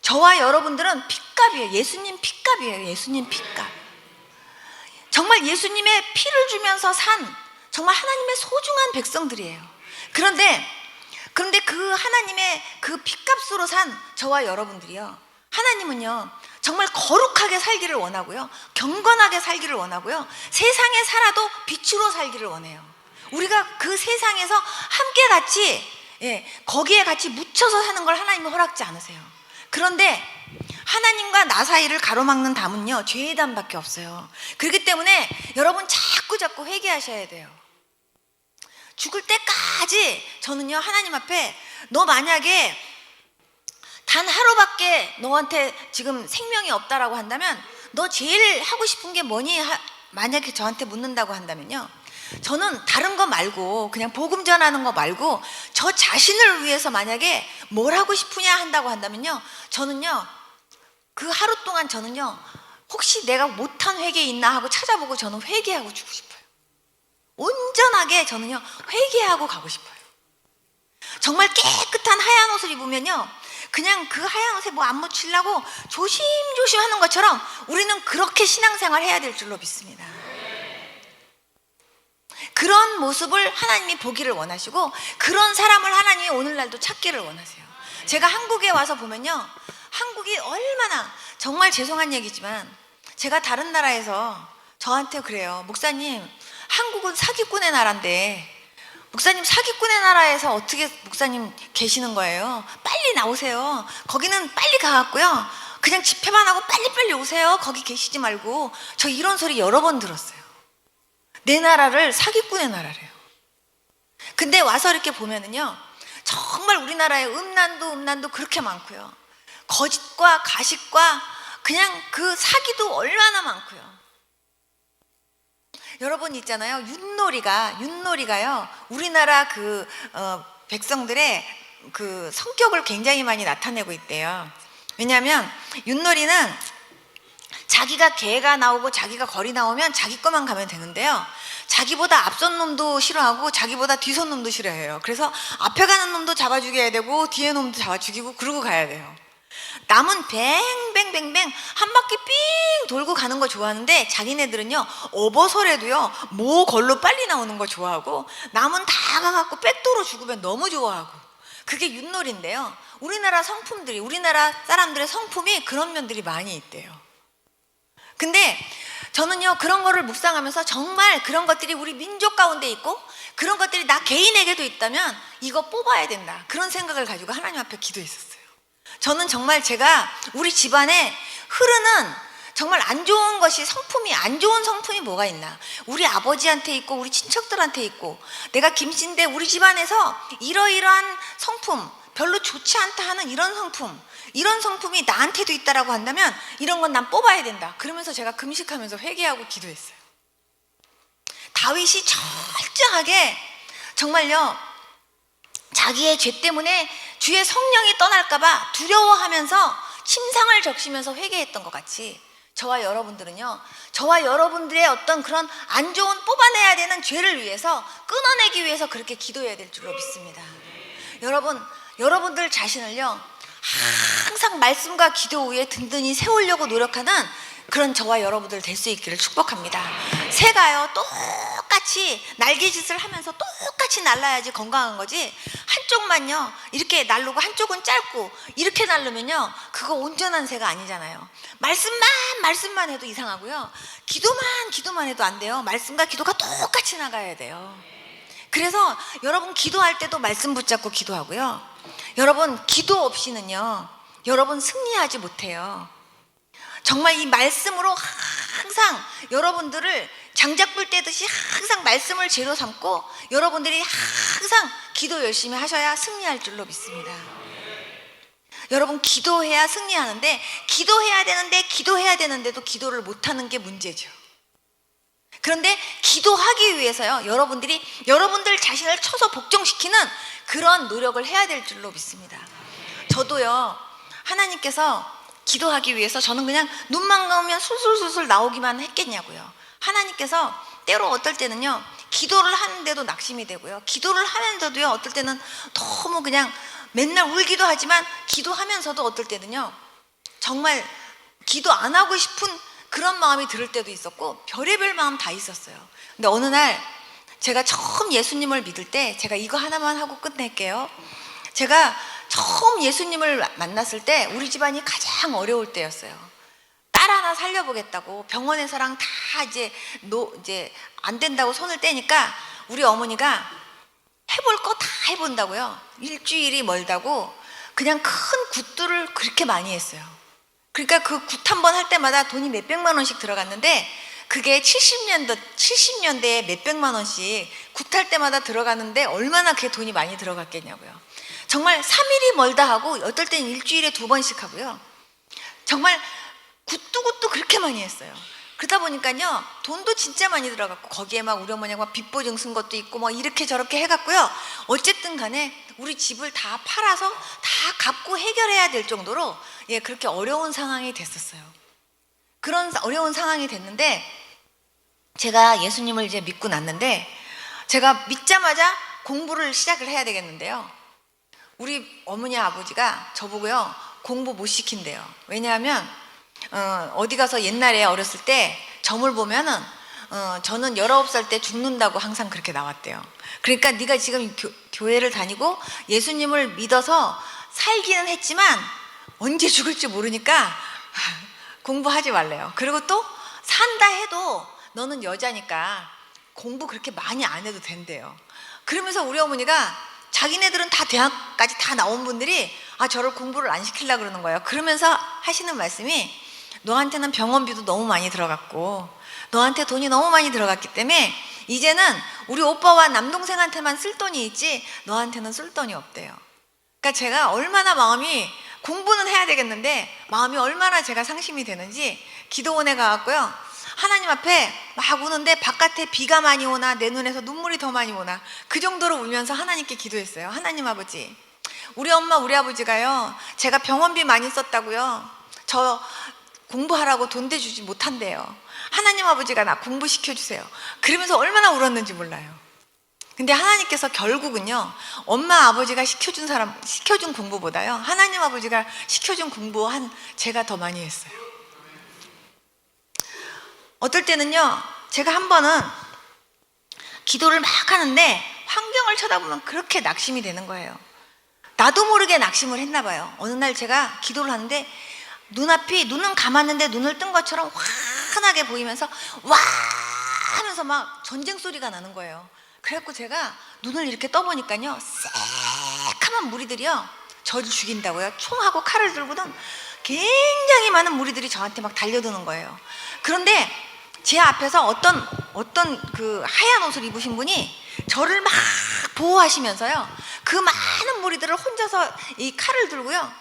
저와 여러분들은 핏값이에요. 예수님 핏값이에요. 예수님 핏값. 정말 예수님의 피를 주면서 산 정말 하나님의 소중한 백성들이에요. 그런데 그 하나님의 그 핏값으로 산 저와 여러분들이요 하나님은요 정말 거룩하게 살기를 원하고요 경건하게 살기를 원하고요 세상에 살아도 빛으로 살기를 원해요. 우리가 그 세상에서 함께 같이 거기에 같이 묻혀서 사는 걸 하나님은 허락지 않으세요. 그런데 하나님과 나 사이를 가로막는 담은요 죄의 담밖에 없어요. 그렇기 때문에 여러분 자꾸 회개하셔야 돼요. 죽을 때까지 저는요 하나님 앞에 너 만약에 단 하루밖에 너한테 지금 생명이 없다라고 한다면 너 제일 하고 싶은 게 뭐니? 만약에 저한테 묻는다고 한다면요 저는 다른 거 말고 그냥 복음 전하는 거 말고 저 자신을 위해서 만약에 뭘 하고 싶으냐 한다고 한다면요 저는요 그 하루 동안 저는요 혹시 내가 못한 회개 있나 하고 찾아보고 저는 회개하고 죽고 싶어요. 온전하게 저는요 회개하고 가고 싶어요. 정말 깨끗한 하얀 옷을 입으면요 그냥 그 하얀 옷에 뭐 안 묻히려고 조심조심 하는 것처럼 우리는 그렇게 신앙생활 해야 될 줄로 믿습니다. 그런 모습을 하나님이 보기를 원하시고 그런 사람을 하나님이 오늘날도 찾기를 원하세요. 제가 한국에 와서 보면요, 한국이 얼마나, 정말 죄송한 얘기지만 제가 다른 나라에서 저한테 그래요. 목사님, 한국은 사기꾼의 나라인데 목사님, 사기꾼의 나라에서 어떻게 목사님 계시는 거예요? 빨리 나오세요. 거기는 빨리 가갖고요, 그냥 집회만 하고 빨리빨리 오세요. 거기 계시지 말고. 저 이런 소리 여러 번 들었어요. 내 나라를 사기꾼의 나라래요. 근데 와서 이렇게 보면은요, 정말 우리나라에 음란도 그렇게 많고요, 거짓과 가식과 그냥 그 사기도 얼마나 많고요. 여러분 있잖아요, 윷놀이가요, 우리나라 백성들의 그 성격을 굉장히 많이 나타내고 있대요. 왜냐하면 윷놀이는 자기가 개가 나오고 자기가 거리 나오면 자기 것만 가면 되는데요, 자기보다 앞선 놈도 싫어하고 자기보다 뒤선 놈도 싫어해요. 그래서 앞에 가는 놈도 잡아 죽여야 되고 뒤에 놈도 잡아 죽이고 그러고 가야 돼요. 남은 뱅뱅뱅뱅 한 바퀴 삥 돌고 가는 거 좋아하는데 자기네들은요, 어버설에도요 모 걸로 빨리 나오는 거 좋아하고 남은 다 가갖고 백도로 죽으면 너무 좋아하고, 그게 윷놀이인데요, 우리나라 사람들의 성품이 그런 면들이 많이 있대요. 근데 저는요, 그런 거를 묵상하면서 정말 그런 것들이 우리 민족 가운데 있고 그런 것들이 나 개인에게도 있다면 이거 뽑아야 된다, 그런 생각을 가지고 하나님 앞에 기도했었어요. 저는 정말 제가 우리 집안에 흐르는 정말 안 좋은 것이, 안 좋은 성품이 뭐가 있나, 우리 아버지한테 있고 우리 친척들한테 있고, 내가 김씨인데 우리 집안에서 이러이러한 성품, 별로 좋지 않다 하는 이런 성품이 나한테도 있다라고 한다면 이런 건 난 뽑아야 된다. 그러면서 제가 금식하면서 회개하고 기도했어요. 다윗이 철저하게 정말요, 자기의 죄 때문에 주의 성령이 떠날까봐 두려워하면서 침상을 적시면서 회개했던 것 같이, 저와 여러분들은요, 저와 여러분들의 어떤 그런 안 좋은, 뽑아내야 되는 죄를 위해서, 끊어내기 위해서 그렇게 기도해야 될 줄로 믿습니다. 여러분들 자신을요, 항상 말씀과 기도 위에 든든히 세우려고 노력하는 그런 저와 여러분들 될 수 있기를 축복합니다. 새가요, 똑같이 날개짓을 하면서 똑같이 날라야지 건강한 거지, 한쪽만요 이렇게 날르고 한쪽은 짧고 이렇게 날르면요, 그거 온전한 새가 아니잖아요. 말씀만 해도 이상하고요, 기도만 해도 안 돼요. 말씀과 기도가 똑같이 나가야 돼요. 그래서 여러분 기도할 때도 말씀 붙잡고 기도하고요, 여러분 기도 없이는요, 여러분 승리하지 못해요. 정말 이 말씀으로 항상 여러분들을 장작불 떼듯이 항상 말씀을 재료 삼고 여러분들이 항상 기도 열심히 하셔야 승리할 줄로 믿습니다. 여러분, 기도해야 승리하는데, 기도해야 되는데도 기도를 못하는 게 문제죠. 그런데 기도하기 위해서요, 여러분들 자신을 쳐서 복종시키는 그런 노력을 해야 될 줄로 믿습니다. 저도요, 하나님께서 기도하기 위해서 저는 그냥 눈만 감으면 술술술술 나오기만 했겠냐고요. 하나님께서 때로 어떨 때는요, 기도를 하는데도 낙심이 되고요, 기도를 하면서도요, 어떨 때는 너무 그냥 맨날 울기도 하지만 기도하면서도 어떨 때는요, 정말 기도 안 하고 싶은 그런 마음이 들을 때도 있었고, 별의별 마음 다 있었어요. 근데 어느 날 제가 처음 예수님을 믿을 때, 제가 이거 하나만 하고 끝낼게요. 제가 처음 예수님을 만났을 때 우리 집안이 가장 어려울 때였어요. 딸 하나 살려보겠다고 병원에서랑 다 이제 안 된다고 손을 떼니까 우리 어머니가 해볼 거 다 해본다고요. 일주일이 멀다고 그냥 큰 굿들을 그렇게 많이 했어요. 그러니까 그 굿 한 번 할 때마다 돈이 몇백만 원씩 들어갔는데, 그게 70년대에 몇백만 원씩 굿 할 때마다 들어가는데 얼마나 그게 돈이 많이 들어갔겠냐고요. 정말 3일이 멀다 하고 어떨 땐 일주일에 2번씩 하고요. 정말 굿도 그렇게 많이 했어요. 그러다 보니까요, 돈도 진짜 많이 들어갔고, 거기에 막 우리 어머니가 막 빚보증 쓴 것도 있고 뭐 이렇게 저렇게 해갖고요, 어쨌든 간에 우리 집을 다 팔아서 다 갚고 해결해야 될 정도로, 예, 그렇게 어려운 상황이 됐었어요. 그런 어려운 상황이 됐는데, 제가 예수님을 이제 믿고 났는데, 제가 믿자마자 공부를 시작을 해야 되겠는데요, 우리 어머니 아버지가 저보고요 공부 못 시킨대요. 왜냐하면 어디 가서 옛날에 어렸을 때 점을 보면은 저는 19살 때 죽는다고 항상 그렇게 나왔대요. 그러니까 네가 지금 교회를 다니고 예수님을 믿어서 살기는 했지만 언제 죽을지 모르니까 공부하지 말래요. 그리고 또 산다 해도 너는 여자니까 공부 그렇게 많이 안 해도 된대요. 그러면서 우리 어머니가 자기네들은 다 대학까지 다 나온 분들이 저를 공부를 안 시키려고 그러는 거예요. 그러면서 하시는 말씀이 너한테는 병원비도 너무 많이 들어갔고 너한테 돈이 너무 많이 들어갔기 때문에 이제는 우리 오빠와 남동생한테만 쓸 돈이 있지 너한테는 쓸 돈이 없대요. 그러니까 제가 얼마나 마음이 공부는 해야 되겠는데 마음이 얼마나 제가 상심이 되는지 기도원에 가갖고요 하나님 앞에 막 우는데 바깥에 비가 많이 오나 내 눈에서 눈물이 더 많이 오나 그 정도로 울면서 하나님께 기도했어요. 하나님 아버지, 우리 엄마 우리 아버지가요 제가 병원비 많이 썼다고요 저 공부하라고 돈 대주지 못한대요. 하나님 아버지가 나 공부시켜주세요. 그러면서 얼마나 울었는지 몰라요. 근데 하나님께서 결국은요 엄마 아버지가 시켜준 공부보다요 하나님 아버지가 시켜준 공부한 제가 더 많이 했어요. 어떨 때는요 제가 한 번은 기도를 막 하는데 환경을 쳐다보면 그렇게 낙심이 되는 거예요. 나도 모르게 낙심을 했나 봐요. 어느 날 제가 기도를 하는데 눈은 감았는데 눈을 뜬 것처럼 환하게 보이면서 와 하면서 막 전쟁 소리가 나는 거예요. 그래갖고 제가 눈을 이렇게 떠보니까요 새카만 무리들이요 저를 죽인다고요. 총하고 칼을 들고는 굉장히 많은 무리들이 저한테 막 달려드는 거예요. 그런데 제 앞에서 어떤 그 하얀 옷을 입으신 분이 저를 막 보호하시면서요 그 많은 무리들을 혼자서 이 칼을 들고요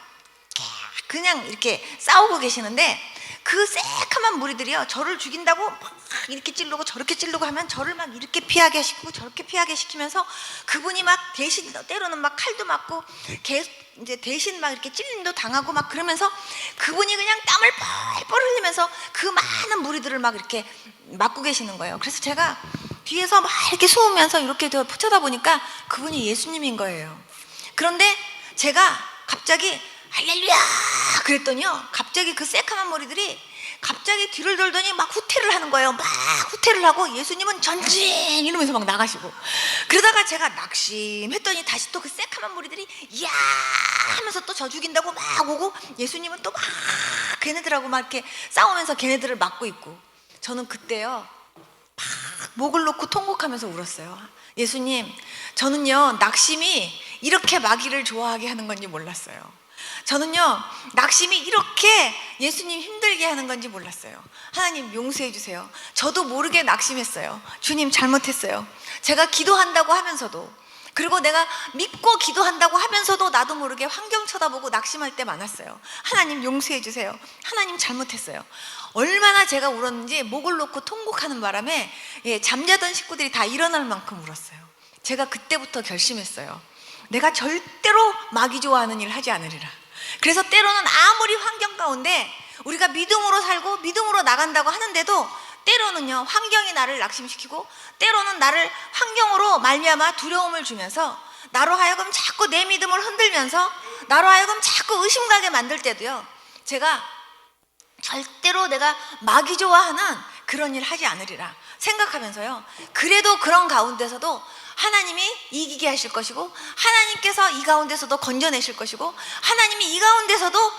그냥 이렇게 싸우고 계시는데 그 새카만 무리들이요 저를 죽인다고 막 이렇게 찌르고 저렇게 찌르고 하면 저를 막 이렇게 피하게 시키고 저렇게 피하게 시키면서 그분이 막 대신 때로는 막 칼도 맞고 이제 대신 막 이렇게 찔림도 당하고 막 그러면서 그분이 그냥 땀을 뻘뻘 흘리면서 그 많은 무리들을 막 이렇게 맞고 계시는 거예요. 그래서 제가 뒤에서 막 이렇게 숨으면서 이렇게 쳐다보니까 그분이 예수님인 거예요. 그런데 제가 갑자기 할렐루야 그랬더니요 갑자기 그 새카만 머리들이 갑자기 뒤를 돌더니 막 후퇴를 하는 거예요. 막 후퇴를 하고 예수님은 전진 이러면서 막 나가시고 그러다가 제가 낙심했더니 다시 또 그 새카만 머리들이 이야 하면서 또 저 죽인다고 막 오고 예수님은 또 막 걔네들하고 막 이렇게 싸우면서 걔네들을 막고 있고 저는 그때요 막 목을 놓고 통곡하면서 울었어요. 예수님, 저는요 낙심이 이렇게 마귀를 좋아하게 하는 건지 몰랐어요. 저는요 낙심이 이렇게 예수님 힘들게 하는 건지 몰랐어요. 하나님 용서해 주세요. 저도 모르게 낙심했어요. 주님 잘못했어요. 제가 기도한다고 하면서도 그리고 내가 믿고 기도한다고 하면서도 나도 모르게 환경 쳐다보고 낙심할 때 많았어요. 하나님 용서해 주세요. 하나님 잘못했어요. 얼마나 제가 울었는지 목을 놓고 통곡하는 바람에 잠자던 식구들이 다 일어날 만큼 울었어요. 제가 그때부터 결심했어요. 내가 절대로 마귀 좋아하는 일 하지 않으리라. 그래서 때로는 아무리 환경 가운데 우리가 믿음으로 살고 믿음으로 나간다고 하는데도 때로는요 환경이 나를 낙심시키고 때로는 나를 환경으로 말미암아 두려움을 주면서 나로 하여금 자꾸 내 믿음을 흔들면서 나로 하여금 자꾸 의심가게 만들 때도요 제가 절대로 내가 마귀 좋아하는 그런 일 하지 않으리라 생각하면서요 그래도 그런 가운데서도 하나님이 이기게 하실 것이고 하나님께서 이 가운데서도 건져내실 것이고 하나님이 이 가운데서도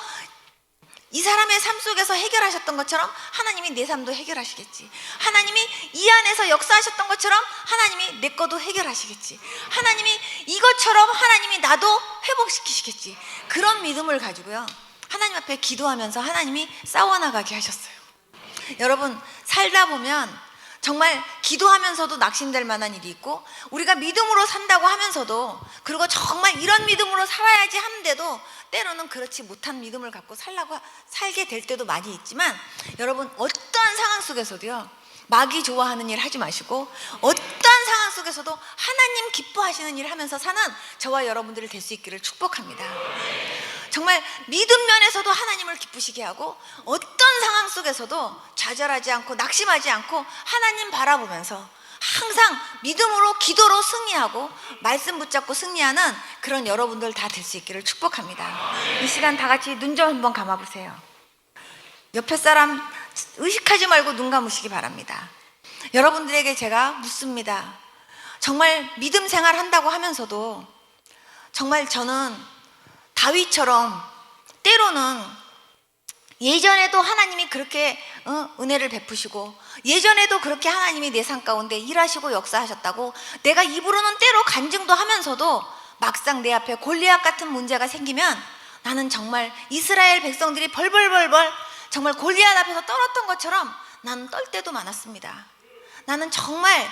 이 사람의 삶 속에서 해결하셨던 것처럼 하나님이 내 삶도 해결하시겠지. 하나님이 이 안에서 역사하셨던 것처럼 하나님이 내 것도 해결하시겠지. 하나님이 이것처럼 하나님이 나도 회복시키시겠지. 그런 믿음을 가지고요 하나님 앞에 기도하면서 하나님이 싸워나가게 하셨어요. 여러분 살다 보면 정말 기도하면서도 낙심될 만한 일이 있고 우리가 믿음으로 산다고 하면서도 그리고 정말 이런 믿음으로 살아야지 하는데도 때로는 그렇지 못한 믿음을 갖고 살게 될 때도 많이 있지만 여러분 어떠한 상황 속에서도요 마귀 좋아하는 일 하지 마시고 어떠한 상황 속에서도 하나님 기뻐하시는 일을 하면서 사는 저와 여러분들을 될 수 있기를 축복합니다. 정말 믿음 면에서도 하나님을 기쁘시게 하고 어떤 상황 속에서도 좌절하지 않고 낙심하지 않고 하나님 바라보면서 항상 믿음으로 기도로 승리하고 말씀 붙잡고 승리하는 그런 여러분들 다 될 수 있기를 축복합니다. 이 시간 다 같이 눈 좀 한번 감아보세요. 옆에 사람 의식하지 말고 눈 감으시기 바랍니다. 여러분들에게 제가 묻습니다. 정말 믿음 생활 한다고 하면서도 정말 저는 다윗처럼 때로는 예전에도 하나님이 그렇게 은혜를 베푸시고 예전에도 그렇게 하나님이 내 삶 가운데 일하시고 역사하셨다고 내가 입으로는 때로 간증도 하면서도 막상 내 앞에 골리앗 같은 문제가 생기면 나는 정말 이스라엘 백성들이 벌벌벌벌 정말 골리앗 앞에서 떨었던 것처럼 나는 떨 때도 많았습니다. 나는 정말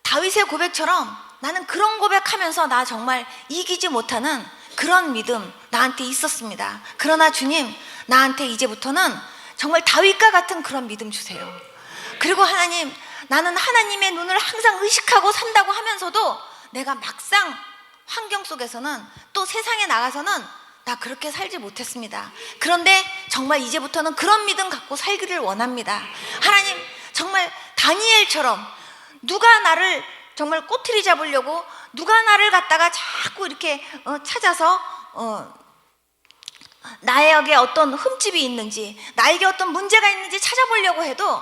다윗의 고백처럼 나는 그런 고백하면서 나 정말 이기지 못하는 그런 믿음 나한테 있었습니다. 그러나 주님, 나한테 이제부터는 정말 다윗과 같은 그런 믿음 주세요. 그리고 하나님, 나는 하나님의 눈을 항상 의식하고 산다고 하면서도 내가 막상 환경 속에서는 또 세상에 나가서는 나 그렇게 살지 못했습니다. 그런데 정말 이제부터는 그런 믿음 갖고 살기를 원합니다. 하나님, 정말 다니엘처럼 누가 나를 정말 꼬투리 잡으려고 누가 나를 갖다가 자꾸 이렇게 찾아서 나에게 어떤 흠집이 있는지 나에게 어떤 문제가 있는지 찾아보려고 해도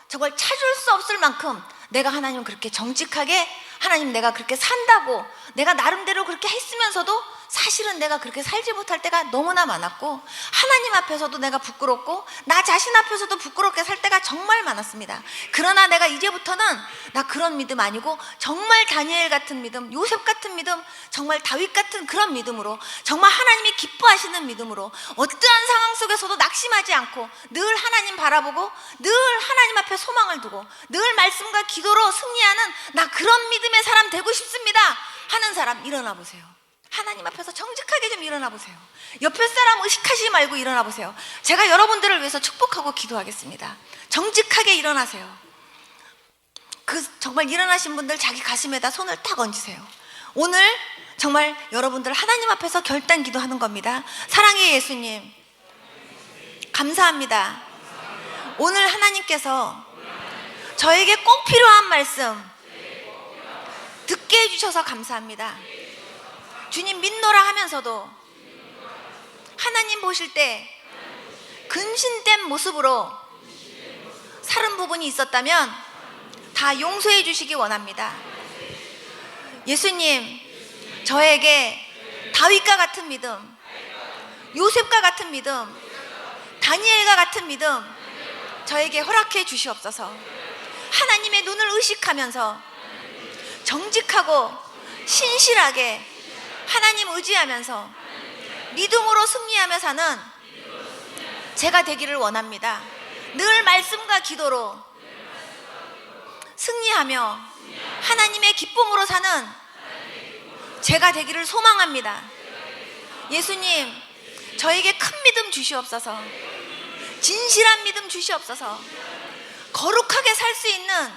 정말 찾을 수 없을 만큼 내가 하나님 그렇게 정직하게 하나님 내가 그렇게 산다고 내가 나름대로 그렇게 했으면서도 사실은 내가 그렇게 살지 못할 때가 너무나 많았고 하나님 앞에서도 내가 부끄럽고 나 자신 앞에서도 부끄럽게 살 때가 정말 많았습니다. 그러나 내가 이제부터는 나 그런 믿음 아니고 정말 다니엘 같은 믿음, 요셉 같은 믿음, 정말 다윗 같은 그런 믿음으로 정말 하나님이 기뻐하시는 믿음으로 어떠한 상황 속에서도 낙심하지 않고 늘 하나님 바라보고 늘 하나님 앞에 소망을 두고 늘 말씀과 기도로 승리하는 나 그런 믿음의 사람 되고 싶습니다 하는 사람 일어나 보세요. 하나님 앞에서 정직하게 좀 일어나 보세요. 옆에 사람 의식하시지 말고 일어나 보세요. 제가 여러분들을 위해서 축복하고 기도하겠습니다. 정직하게 일어나세요. 정말 일어나신 분들 자기 가슴에다 손을 탁 얹으세요. 오늘 정말 여러분들 하나님 앞에서 결단 기도하는 겁니다. 사랑의 예수님, 감사합니다. 오늘 하나님께서 저에게 꼭 필요한 말씀 듣게 해주셔서 감사합니다. 주님 믿노라 하면서도 하나님 보실 때 근신된 모습으로 살은 부분이 있었다면 다 용서해 주시기 원합니다. 예수님, 저에게 다윗과 같은 믿음, 요셉과 같은 믿음, 다니엘과 같은 믿음 저에게 허락해 주시옵소서. 하나님의 눈을 의식하면서 정직하고 신실하게 하나님 의지하면서 믿음으로 승리하며 사는 제가 되기를 원합니다. 늘 말씀과 기도로 승리하며 하나님의 기쁨으로 사는 제가 되기를 소망합니다. 예수님, 저에게 큰 믿음 주시옵소서. 진실한 믿음 주시옵소서. 거룩하게 살 수 있는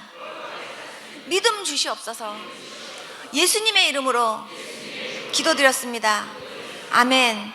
믿음 주시옵소서. 예수님의 이름으로 기도드렸습니다. 아멘.